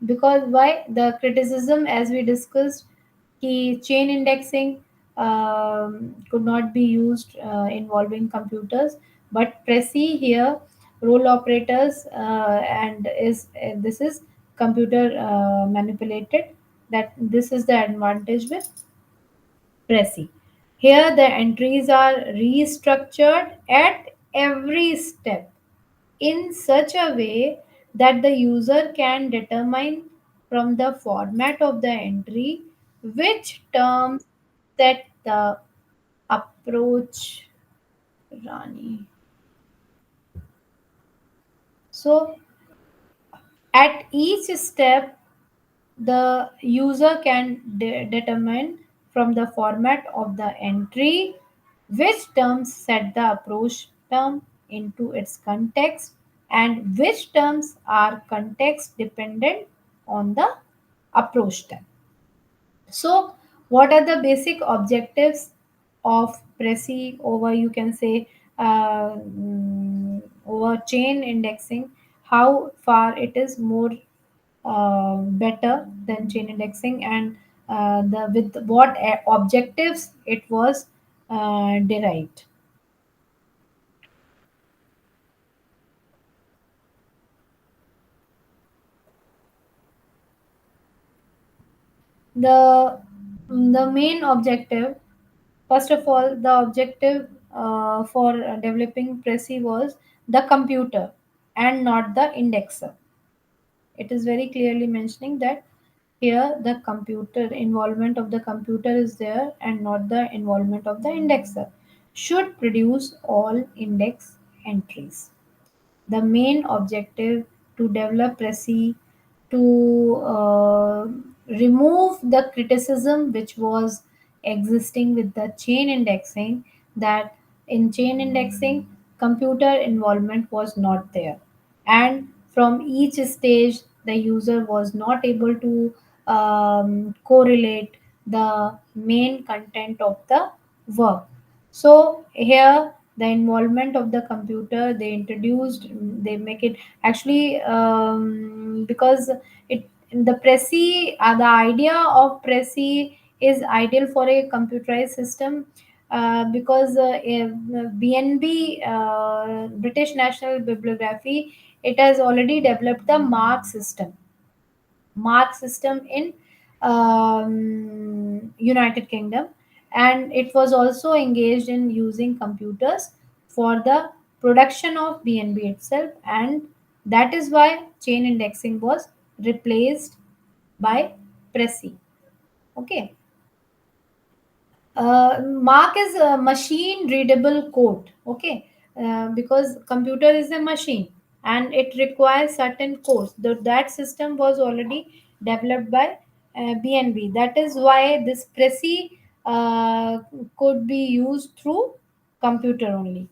Because why? The criticism, as we discussed, key chain indexing could not be used involving computers, but PRECIS here role operators, and is this is computer manipulated. That this is the advantage with PRECIS. Here the entries are restructured at every step in such a way that the user can determine from the format of the entry which terms set the approach Rani. So at each step, the user can determine from the format of the entry which terms set the approach term into its context and which terms are context dependent on the approach term. So, what are the basic objectives of PRESI over, you can say, over chain indexing? How far it is more better than chain indexing, and the with what objectives it was derived. The the main objective, first of all, the objective for developing PRESI was the computer and not the indexer. It is very clearly mentioning that here the computer involvement of the computer is there and not the involvement of the indexer should produce all index entries. The main objective to develop Resi to remove the criticism which was existing with the chain indexing, that in chain indexing computer involvement was not there, and from each stage the user was not able to correlate the main content of the work. So here the involvement of the computer they introduced, they make it actually because it the Prezi, the idea of Prezi is ideal for a computerized system, because BNB, British National Bibliography, it has already developed the mark system in United Kingdom, and it was also engaged in using computers for the production of BNB itself, and that is why chain indexing was replaced by Prezi. Okay. Mark is a machine readable code. Okay, because computer is a machine and it requires certain codes. That system was already developed by BNB. That is why this Prezi could be used through computer only.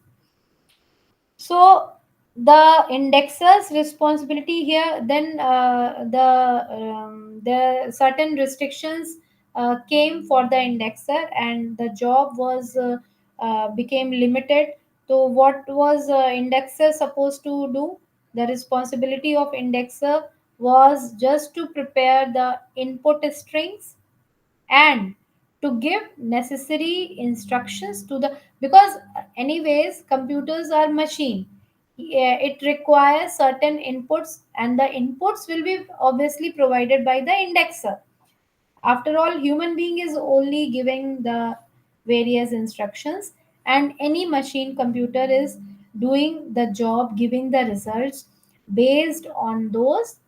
So the indexer's responsibility here, then the certain restrictions came for the indexer, and the job was became limited. So what was indexer supposed to do? The responsibility of indexer was just to prepare the input strings and to give necessary instructions to the, because anyways computers are machine. It requires certain inputs and the inputs will be obviously provided by the indexer. After all, human being is only giving the various instructions, and any machine computer is doing the job, giving the results based on those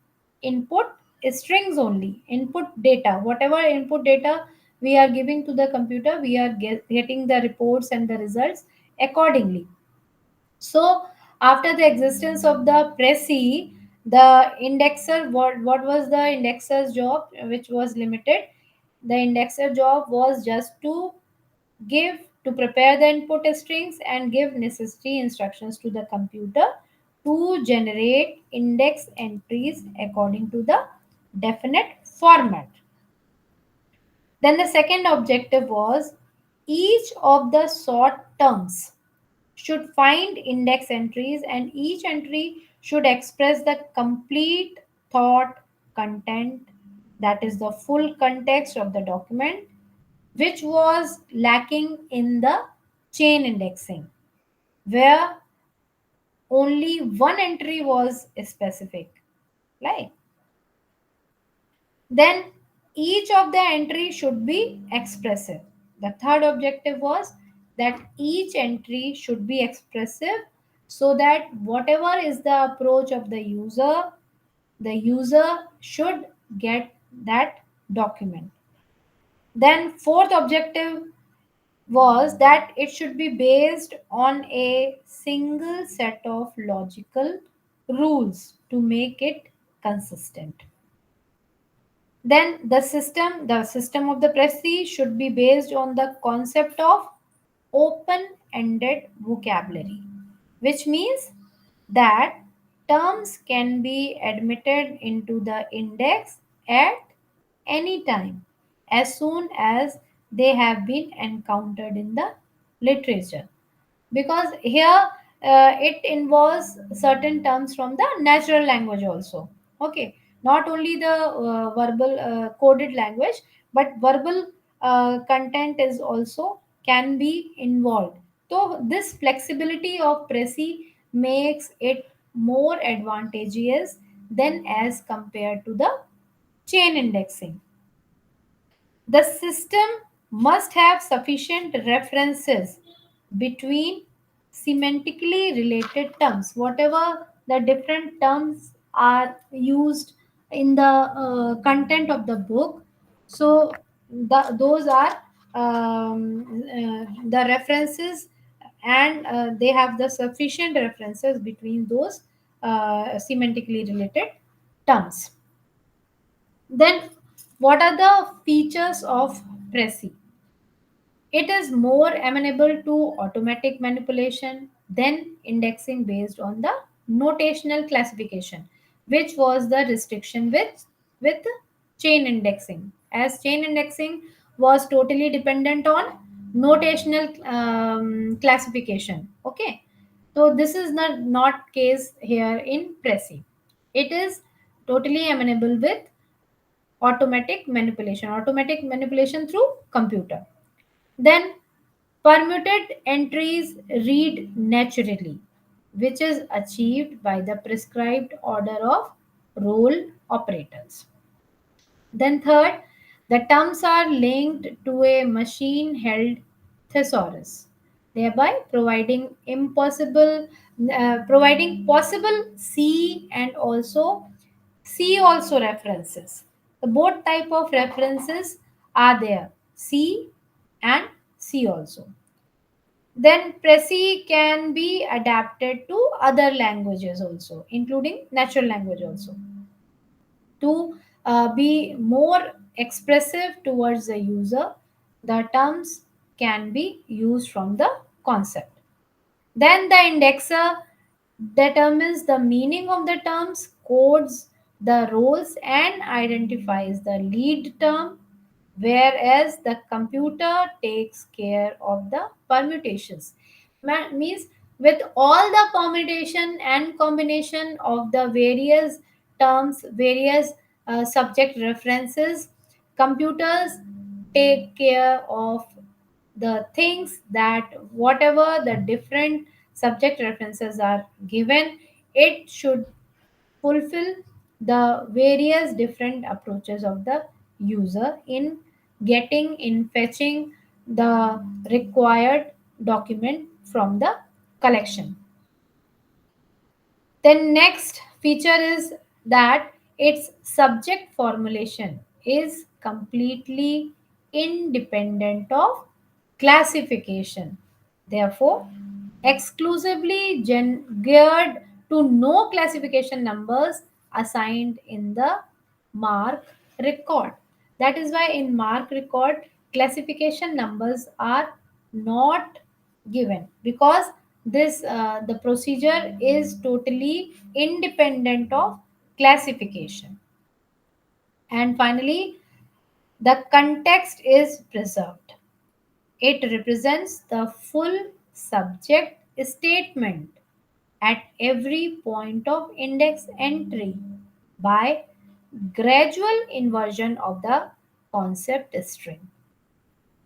input strings only, input data. Whatever input data we are giving to the computer, we are getting the reports and the results accordingly. So, after the existence of the Prezi, the indexer, what was the indexer's job, which was limited? The indexer job was just to give, to prepare the input strings and give necessary instructions to the computer to generate index entries according to the definite format. Then the second objective was each of the sort terms should find index entries, and each entry should express the complete thought content, that is the full context of the document, which was lacking in the chain indexing, where only one entry was specific, like, then each of the entry should be expressive. The third objective was that each entry should be expressive, so that whatever is the approach of the user should get that document. Then fourth objective was that it should be based on a single set of logical rules to make it consistent. Then the system of the Prezi should be based on the concept of open-ended vocabulary, which means that terms can be admitted into the index at any time as soon as they have been encountered in the literature, because here it involves certain terms from the natural language also. Okay, not only the verbal coded language, but verbal content is also can be involved. So this flexibility of Prezi makes it more advantageous than as compared to the chain indexing. The system must have sufficient references between semantically related terms, whatever the different terms are used in the content of the book. So, those are the references, and they have the sufficient references between those semantically related terms. Then, what are the features of Prezi? It is more amenable to automatic manipulation than indexing based on the notational classification, which was the restriction with chain indexing. As chain indexing was totally dependent on notational classification. Okay, so this is not case here in Prezi. It is totally amenable with automatic manipulation through computer. Then permuted entries read naturally, which is achieved by the prescribed order of role operators. Then third, the terms are linked to a machine held thesaurus, thereby providing possible C also references. The both type of references are there, C and C also. Then Prezi can be adapted to other languages also, including natural language also, to be more expressive towards the user. The terms can be used from the concept. Then the indexer determines the meaning of the terms, codes the roles, and identifies the lead term, whereas the computer takes care of the permutations. Means with all the permutation and combination of the various terms, various subject references, computers take care of the things that whatever the different subject references are given, it should fulfill the various different approaches of the user in in fetching the required document from the collection. Then next feature is that its subject formulation is completely independent of classification. Therefore, exclusively geared to no classification numbers assigned in the mark record. That is why in mark record classification numbers are not given, because this the procedure is totally independent of classification. And finally, the context is preserved. It represents the full subject statement at every point of index entry by gradual inversion of the concept string,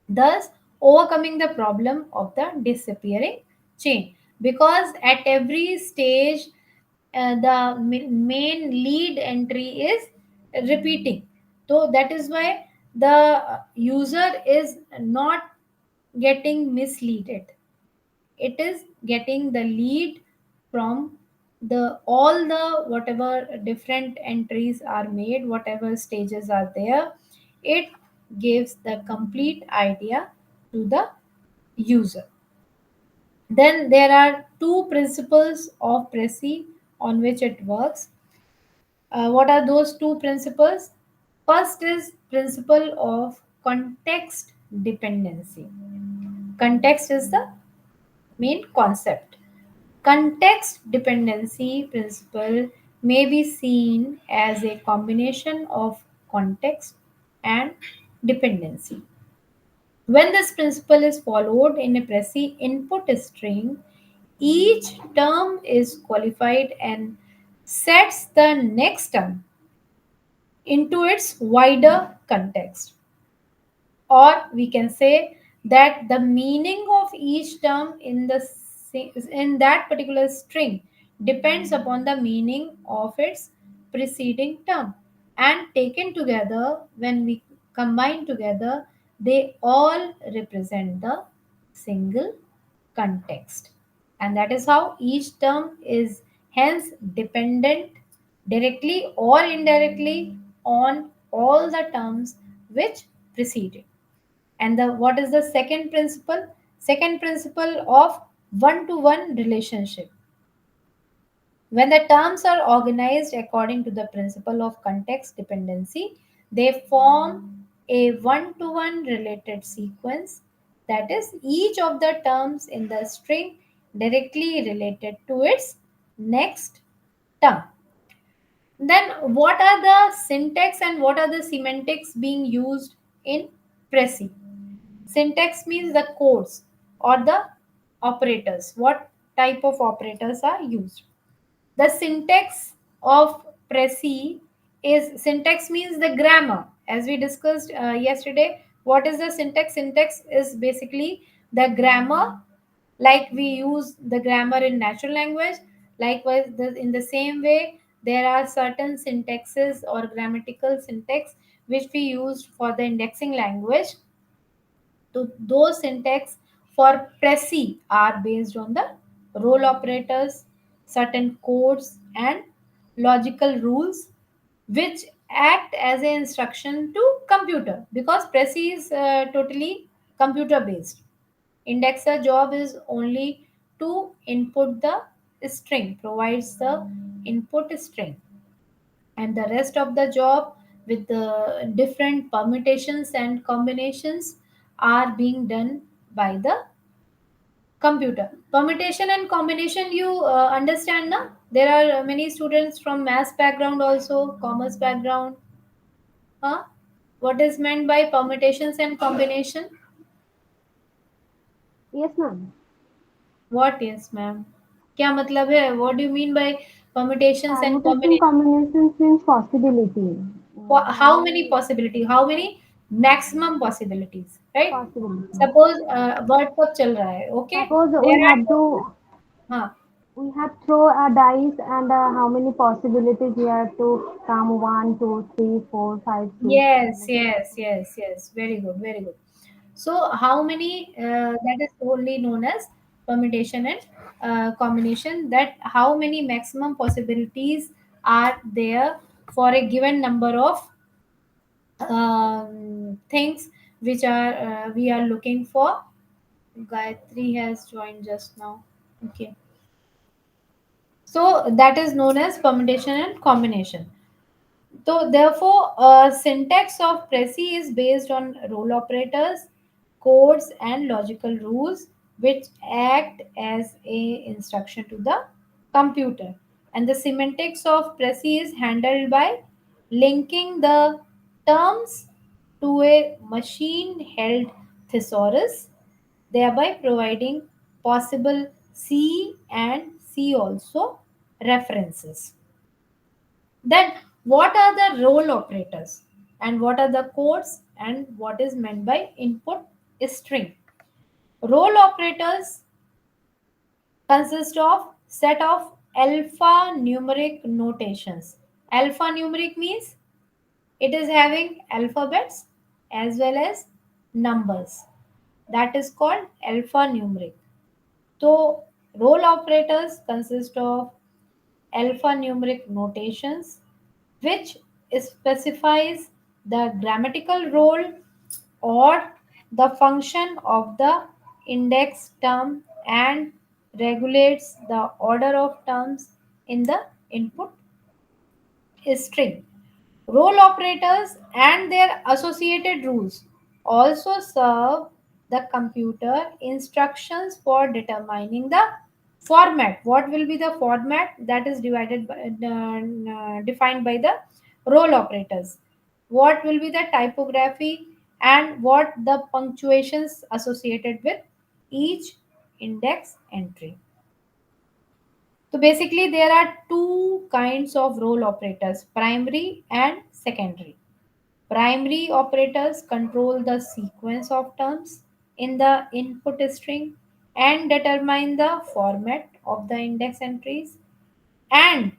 thus overcoming the problem of the disappearing chain. Because at every stage, the main lead entry is repeating. So that is why the user is not getting misleaded. It is getting the lead from the all the whatever different entries are made, whatever stages are there. It gives the complete idea to the user. Then there are two principles of Prezi on which it works. What are those two principles? First is principle of context dependency. Context is the main concept. Context dependency principle may be seen as a combination of context and dependency. When this principle is followed in a Prezi input string, each term is qualified and sets the next term into its wider context. Or we can say that the meaning of each term in that particular string depends upon the meaning of its preceding term, and taken together, when we combine together, they all represent the single context. And that is how each term is hence dependent directly or indirectly on all the terms which precede it. And the what is the second principle? Second principle of one to one relationship. When the terms are organized according to the principle of context dependency, they form a one to one related sequence, that is, each of the terms in the string directly related to its next term. Then, what are the syntax and what are the semantics being used in Prezi? Syntax means the codes or the operators. What type of operators are used? The syntax of Prezi is syntax means the grammar. As we discussed yesterday, what is the syntax? Syntax is basically the grammar, like we use the grammar in natural language. Likewise, in the same way, there are certain syntaxes or grammatical syntax which we use for the indexing language. So those syntax for Prezi are based on the role operators, certain codes, and logical rules which act as an instruction to computer, because Prezi is totally computer based. Indexer job is only to input the string, provides the input string, and the rest of the job with the different permutations and combinations are being done by the computer. Permutation and combination, you understand na? There are many students from math background, also commerce background. Huh? What is meant by permutations and combination? Yes, ma'am. What? Yes, ma'am. क्या मतलब है? What do you mean by permutations and Permutation combination? combinations means possibility. How How many possibility? How many maximum possibilities? Right? possibility? Suppose word cup चल रहा है. Okay. Suppose There we are have two. to हाँ. we have throw a dice and how many possibilities we have to come 1, 2, 3, 4, 5, 6 Yes, like that. yes, yes, yes. Very good, very good. So, how many, that is only known as permutation and combination, that how many maximum possibilities are there for a given number of things which are we are looking for. Gayatri has joined just now. Okay. So, that is known as permutation and combination. So, therefore, syntax of Prezi is based on role operators, codes, and logical rules which act as a instruction to the computer. And the semantics of Prezi is handled by linking the terms to a machine-held thesaurus, thereby providing possible C and C also references. Then, what are the role operators and what are the codes and what is meant by input string? Role operators consist of set of alphanumeric notations. Alphanumeric means it is having alphabets as well as numbers. That is called alphanumeric. So, role operators consist of alphanumeric notations which specifies the grammatical role or the function of the index term and regulates the order of terms in the input string. Role operators and their associated rules also serve the computer instructions for determining the format. What will be the format that is defined by the role operators? What will be the typography and what the punctuations associated with each index entry? So basically, there are two kinds of role operators, primary and secondary. Primary operators control the sequence of terms in the input string and determine the format of the index entries. And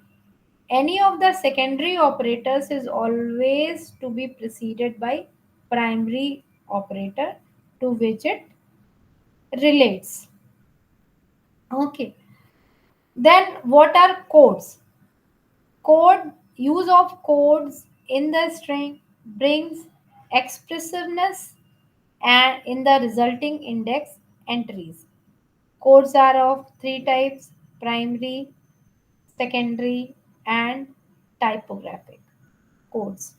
any of the secondary operators is always to be preceded by primary operator to which it relates. Okay. Then what are codes? Code use of codes in the string brings expressiveness and in the resulting index entries. Codes are of three types: primary, secondary, and typographic codes.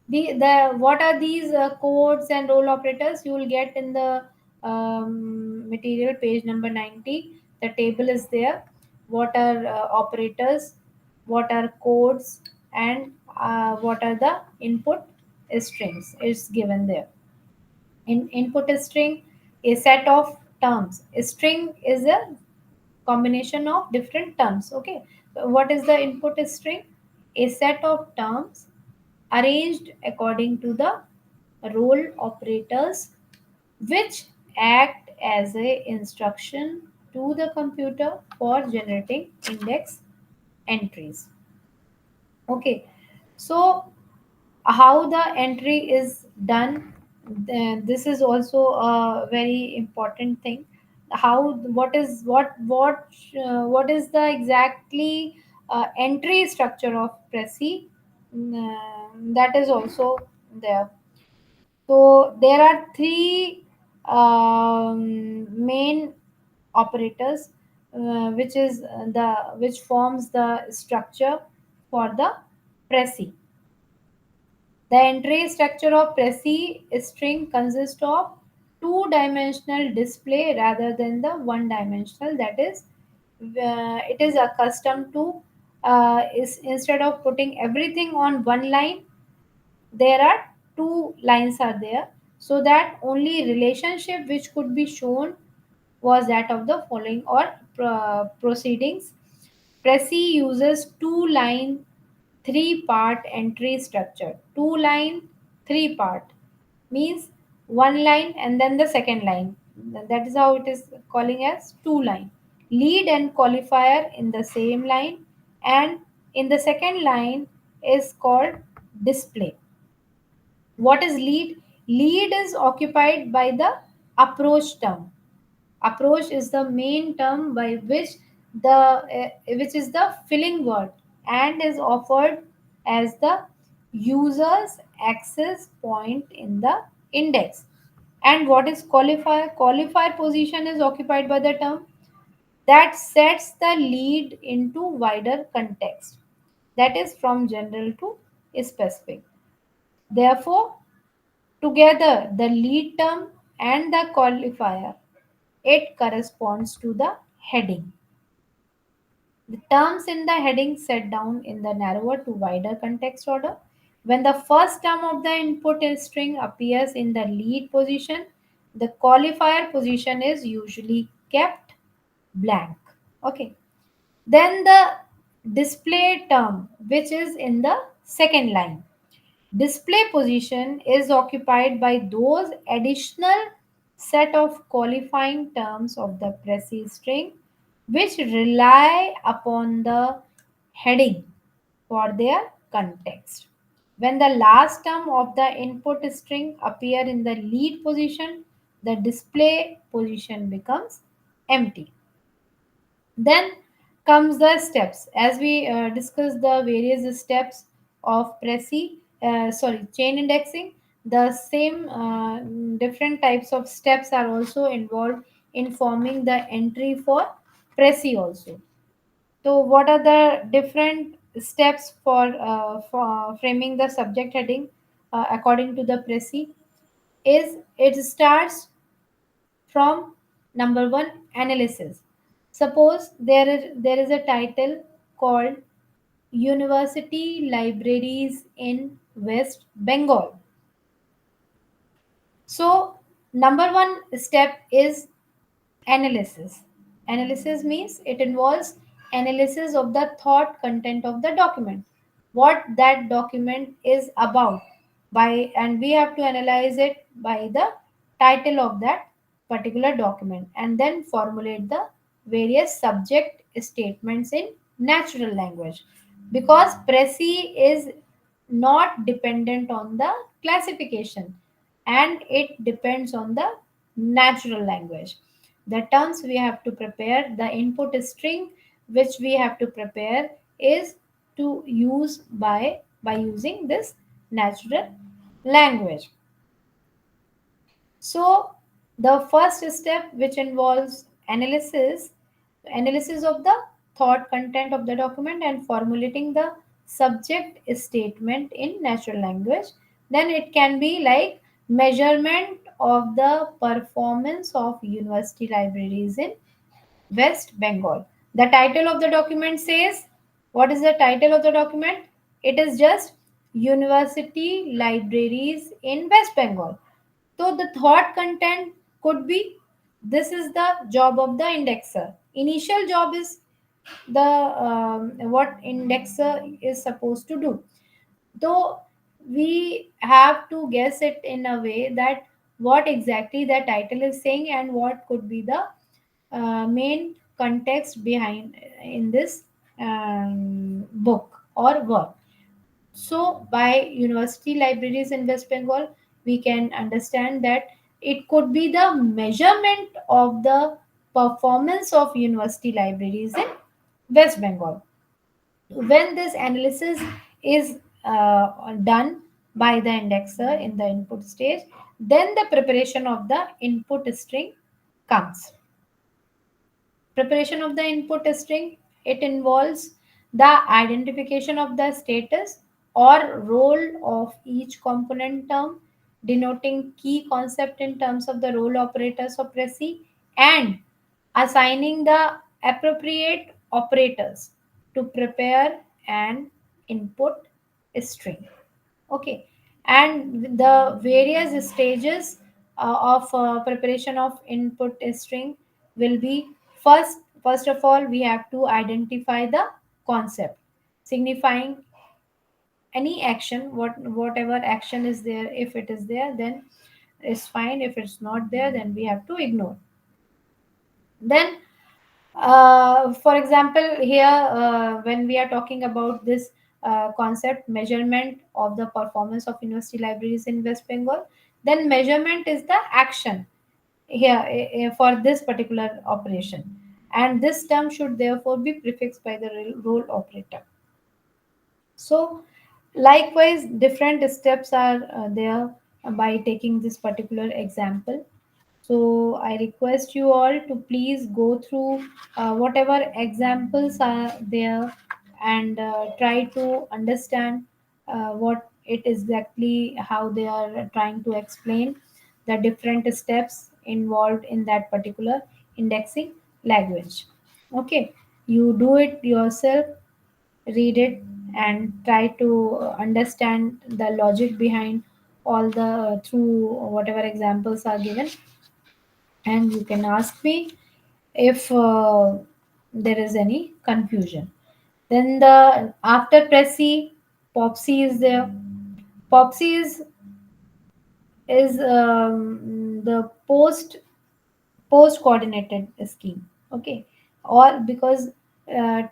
The what are these codes and role operators? You will get in the material page number 90. The table is there. What are operators? What are codes? And what are the input strings? It's given there. In input string, a set of terms. A string is a combination of different terms. Okay. What is the input string? A set of terms arranged according to the role operators which act as a instruction to the computer for generating index entries. Okay, so how the entry is done, this is also a very important thing. How, what is the exactly entry structure of Prezi? That is also there. So there are three main operators, which forms the structure for the Prezi. The entry structure of Prezi string consists of two-dimensional display rather than the one-dimensional. That is, it is accustomed to, is instead of putting everything on one line, there are two lines are there, so that only relationship which could be shown was that of the following or proceedings. Prezi uses two line three part entry structure. Two line three part means one line and then the second line. That is how it is calling as two line. Lead and qualifier in the same line, and in the second line is called display. What is lead? Lead is occupied by the approach term. Approach is the main term by which which is the filling word and is offered as the user's access point in the index. And what is qualifier? Qualifier position is occupied by the term that sets the lead into wider context, that is from general to specific. Therefore, together, the lead term and the qualifier, it corresponds to the heading. The terms in the heading set down in the narrower to wider context order. When the first term of the input string appears in the lead position, the qualifier position is usually kept blank. Okay. Then the display term, which is in the second line. Display position is occupied by those additional set of qualifying terms of the Prezi string which rely upon the heading for their context. When the last term of the input string appear in the lead position, the display position becomes empty. Then comes the steps. As we discuss the various steps of chain indexing, the same different types of steps are also involved informing the entry for Presi also. So, what are the different steps for framing the subject heading according to the Presi? Is it starts from number one, analysis. Suppose there is a title called University Libraries in West Bengal. So, number one step is analysis. Analysis means it involves analysis of the thought content of the document, what that document is about, by and we have to analyze it by the title of that particular document and then formulate the various subject statements in natural language, because Prezi is not dependent on the classification and it depends on the natural language. The terms we have to prepare, the input string which we have to prepare is to use by using this natural language. So the first step, which involves analysis of the thought content of the document and formulating the subject statement in natural language. Then it can be like measurement of the performance of university libraries in West Bengal. The title of the document says, what is the title of the document? It is just University Libraries in West Bengal. So the thought content could be, this is the job of the indexer. Initial job is the what indexer is supposed to do. Though we have to guess it in a way that what exactly the title is saying and what could be the main context behind in this book or work. So, by university libraries in West Bengal, we can understand that it could be the measurement of the performance of university libraries in West Bengal. When this analysis is done by the indexer in the input stage, then the preparation of the input string comes. Preparation of the input string, it involves the identification of the status or role of each component term, denoting key concept in terms of the role operators of Prezi, and assigning the appropriate operators to prepare an input string. Okay, and the various stages of preparation of input string will be, first of all we have to identify the concept signifying any action, whatever action is there. If it is there, then it's fine. If it's not there, then we have to ignore. Then for example, here when we are talking about this concept measurement of the performance of university libraries in West Bengal, then measurement is the action here for this particular operation, and this term should therefore be prefixed by the role operator. So, likewise, different steps are there by taking this particular example. So, I request you all to please go through whatever examples are there and try to understand what it is exactly how they are trying to explain the different steps involved in that particular indexing language. Okay, you do it yourself, read it and try to understand the logic behind all the through whatever examples are given, and you can ask me if there is any confusion. Then the after Prezi, Popsy is there. Popsy is the post coordinated scheme. Okay, or because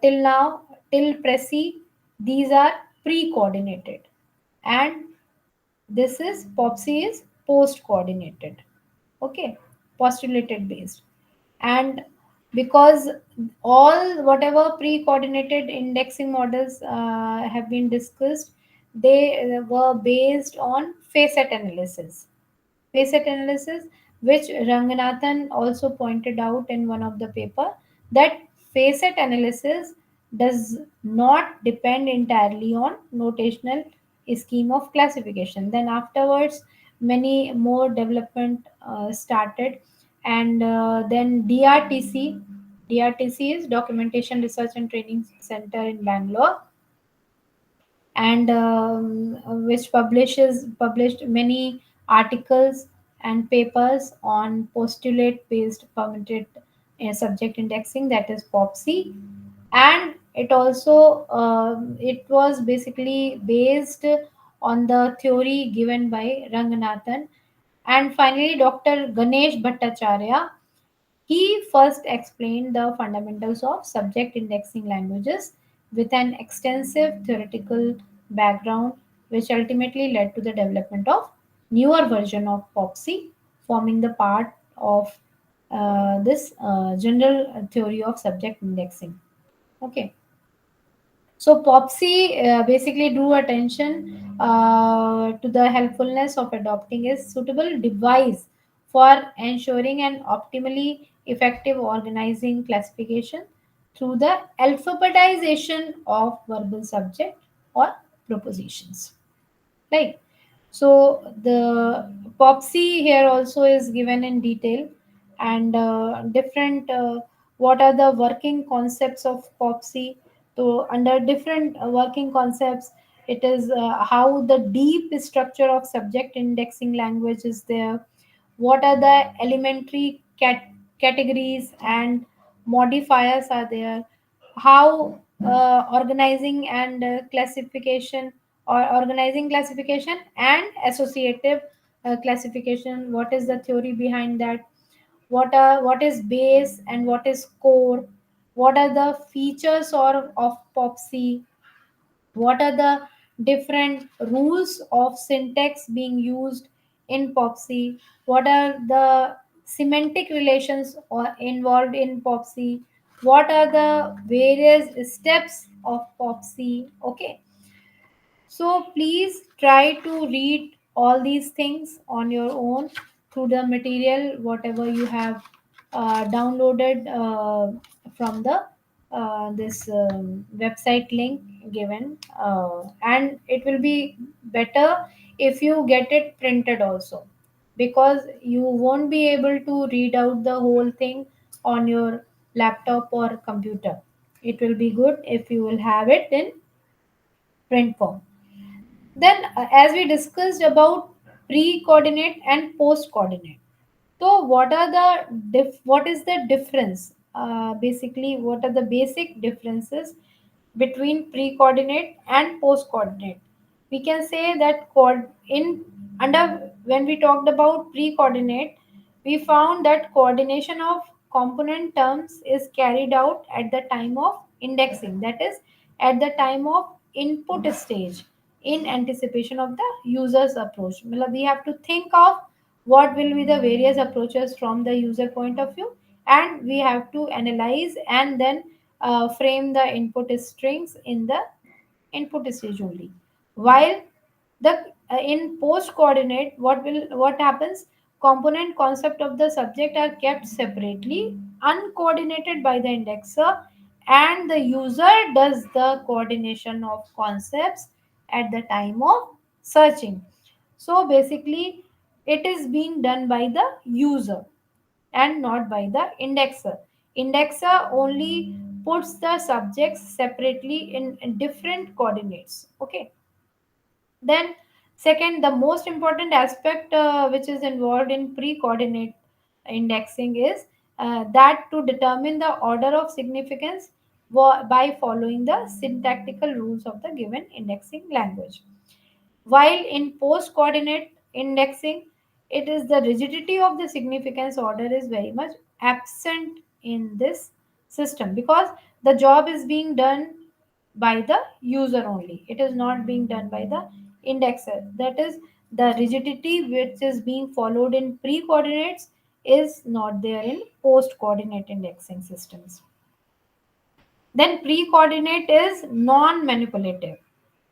till now, till Prezi, these are pre coordinated, and this is Popsy is post coordinated. Okay, postulated based. And because all whatever pre coordinated indexing models have been discussed, they were based on facet analysis. Facet analysis, which Ranganathan also pointed out in one of the paper, that facet analysis does not depend entirely on notational scheme of classification. Then afterwards, many more development started, and then DRTC is Documentation Research and Training Center in Bangalore, and which published many articles and papers on postulate based permitted subject indexing, that is POPSI. And it also it was basically based on the theory given by Ranganathan. And finally, Dr. Ganesh Bhattacharya, he first explained the fundamentals of subject indexing languages with an extensive theoretical background, which ultimately led to the development of newer version of POPSI, forming the part of this general theory of subject indexing. Okay. So POPSI basically drew attention to the helpfulness of adopting a suitable device for ensuring an optimally effective organizing classification through the alphabetization of verbal subject or propositions. Right. So the POPSI here also is given in detail, and different what are the working concepts of POPSI. So under different working concepts, it is how the deep structure of subject indexing language is there. What are the elementary categories and modifiers are there? How organizing and classification, or organizing classification and associative classification, what is the theory behind that? What is base and what is core? What are the features or of POPSI? What are the different rules of syntax being used in POPSI? What are the semantic relations or involved in POPSI? What are the various steps of POPSI? Okay, so please try to read all these things on your own through the material, whatever you have downloaded from the this website link given, and it will be better if you get it printed also, because you won't be able to read out the whole thing on your laptop or computer. It will be good if you will have it in print form. Then, as we discussed about pre-coordinate and post-coordinate, so what is the difference? Basically, what are the basic differences between pre-coordinate and post-coordinate? We can say that in under when we talked about pre-coordinate, we found that coordination of component terms is carried out at the time of indexing, that is, at the time of input stage, in anticipation of the user's approach. मतलब we have to think of what will be the various approaches from the user point of view, and we have to analyze and then frame the input strings in the input stage only. While the in post coordinate, what happens, component concept of the subject are kept separately, uncoordinated by the indexer, and the user does the coordination of concepts at the time of searching. So basically, it is being done by the user and not by the indexer. Indexer only puts the subjects separately in different coordinates. Okay. Then, second, the most important aspect which is involved in pre-coordinate indexing is that to determine the order of significance by following the syntactical rules of the given indexing language. While in post coordinate indexing, it is the rigidity of the significance order is very much absent in this system, because the job is being done by the user only. It is not being done by the indexer. That is, the rigidity which is being followed in pre coordinates is not there in post coordinate indexing systems. Then pre-coordinate is non-manipulative.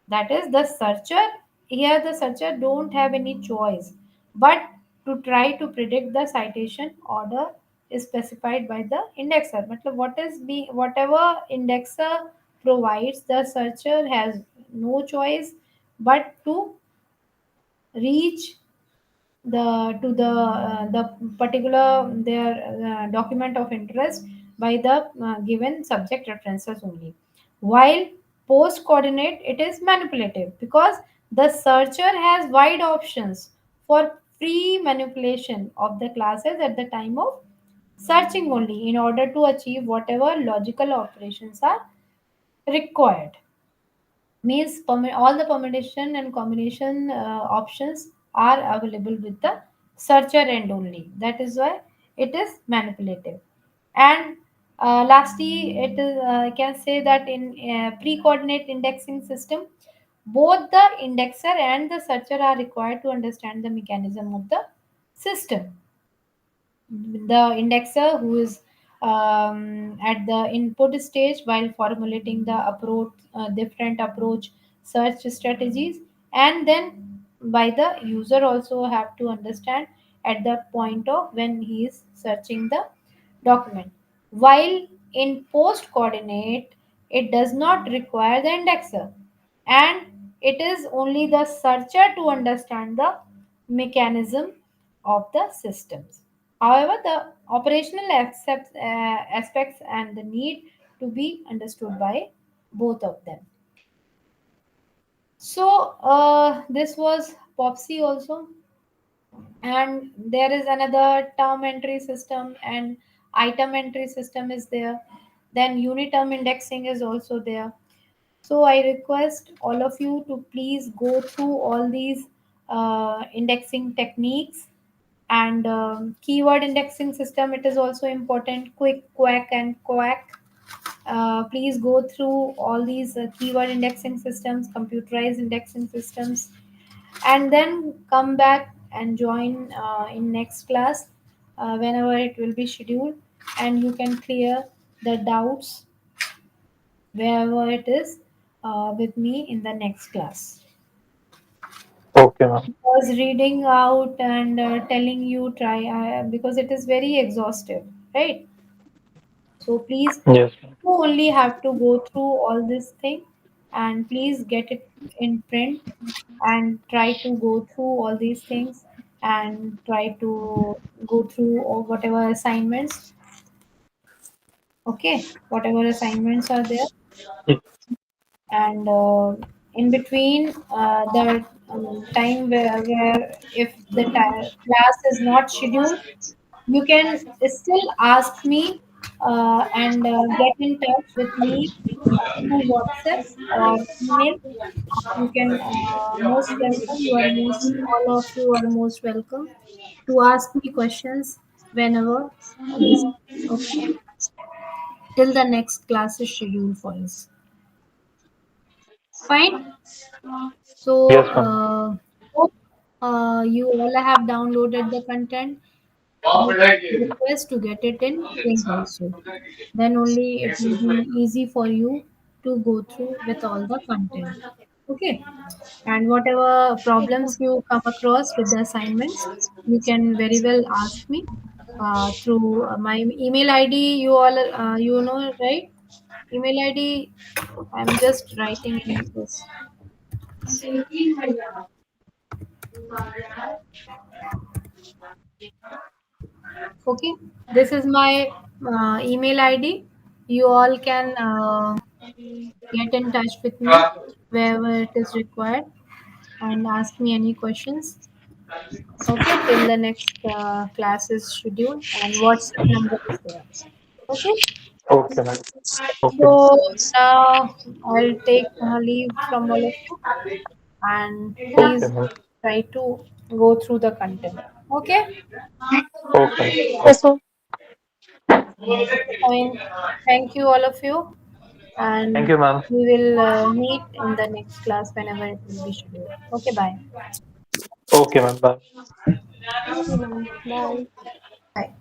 That is, the searcher, here the searcher don't have any choice, but to try to predict the citation order is specified by the indexer. मतलब whatever indexer provides, the searcher has no choice but to reach the particular their document of interest by the given subject references only. While post coordinate, it is manipulative because the searcher has wide options for free manipulation of the classes at the time of searching only in order to achieve whatever logical operations are required. Means all the permutation and combination options are available with the searcher end only. That is why it is manipulative. And lastly, it is I can say that in pre-coordinate indexing system, both the indexer and the searcher are required to understand the mechanism of the system. The indexer who is at the input stage while formulating the approach different approach search strategies, and then by the user also have to understand at the point of when he is searching the document. While in post coordinate, it does not require the indexer, and it is only the searcher to understand the mechanism of the systems. However, the operational aspects and the need to be understood by both of them. So, this was POPSI also, and there is another term entry system and item entry system is there. Then unit term indexing is also there. So I request all of you to please go through all these indexing techniques and keyword indexing system. It is also important. Quick, quack, and quack. Please go through all these keyword indexing systems, computerized indexing systems, and then come back and join in next class whenever it will be scheduled, and you can clear the doubts wherever it is with me in the next class. Okay, ma'am. Because reading out and telling you try because it is very exhaustive, right? So please, Yes, ma'am. you only have to go through all this thing, and please get it in print and try to go through all these things and try to go through all whatever assignments. Okay, whatever assignments are there, and in between the time where if the class is not scheduled, you can still ask me and get in touch with me through WhatsApp or email. You can most welcome. You are most all of you are most welcome to ask me questions whenever this. Okay, till the next class is scheduled for us. Fine. So, Yes, ma'am. hope you all have downloaded the content. But request to get it in print also. Then only it will be easy for you to go through with all the content. Okay. And whatever problems you come across with the assignments, you can very well ask me through my email ID. You all, you know, right? Email ID. I'm just writing in this. Okay, this is my email ID. You all can get in touch with me wherever it is required and ask me any questions. Okay, till the next class is scheduled and WhatsApp number is there. Okay, Okay, ma'am. Okay. so now I'll take leave from all of you, and Okay, please ma'am. try to go through the content. Okay, Okay. Yes, Okay. sir. fine. Thank you, all of you, Thank and you, ma'am. we will meet in the next class whenever it will be scheduled. Okay, bye. Okay, ma'am. Bye. Thank you, ma'am. Bye. Bye.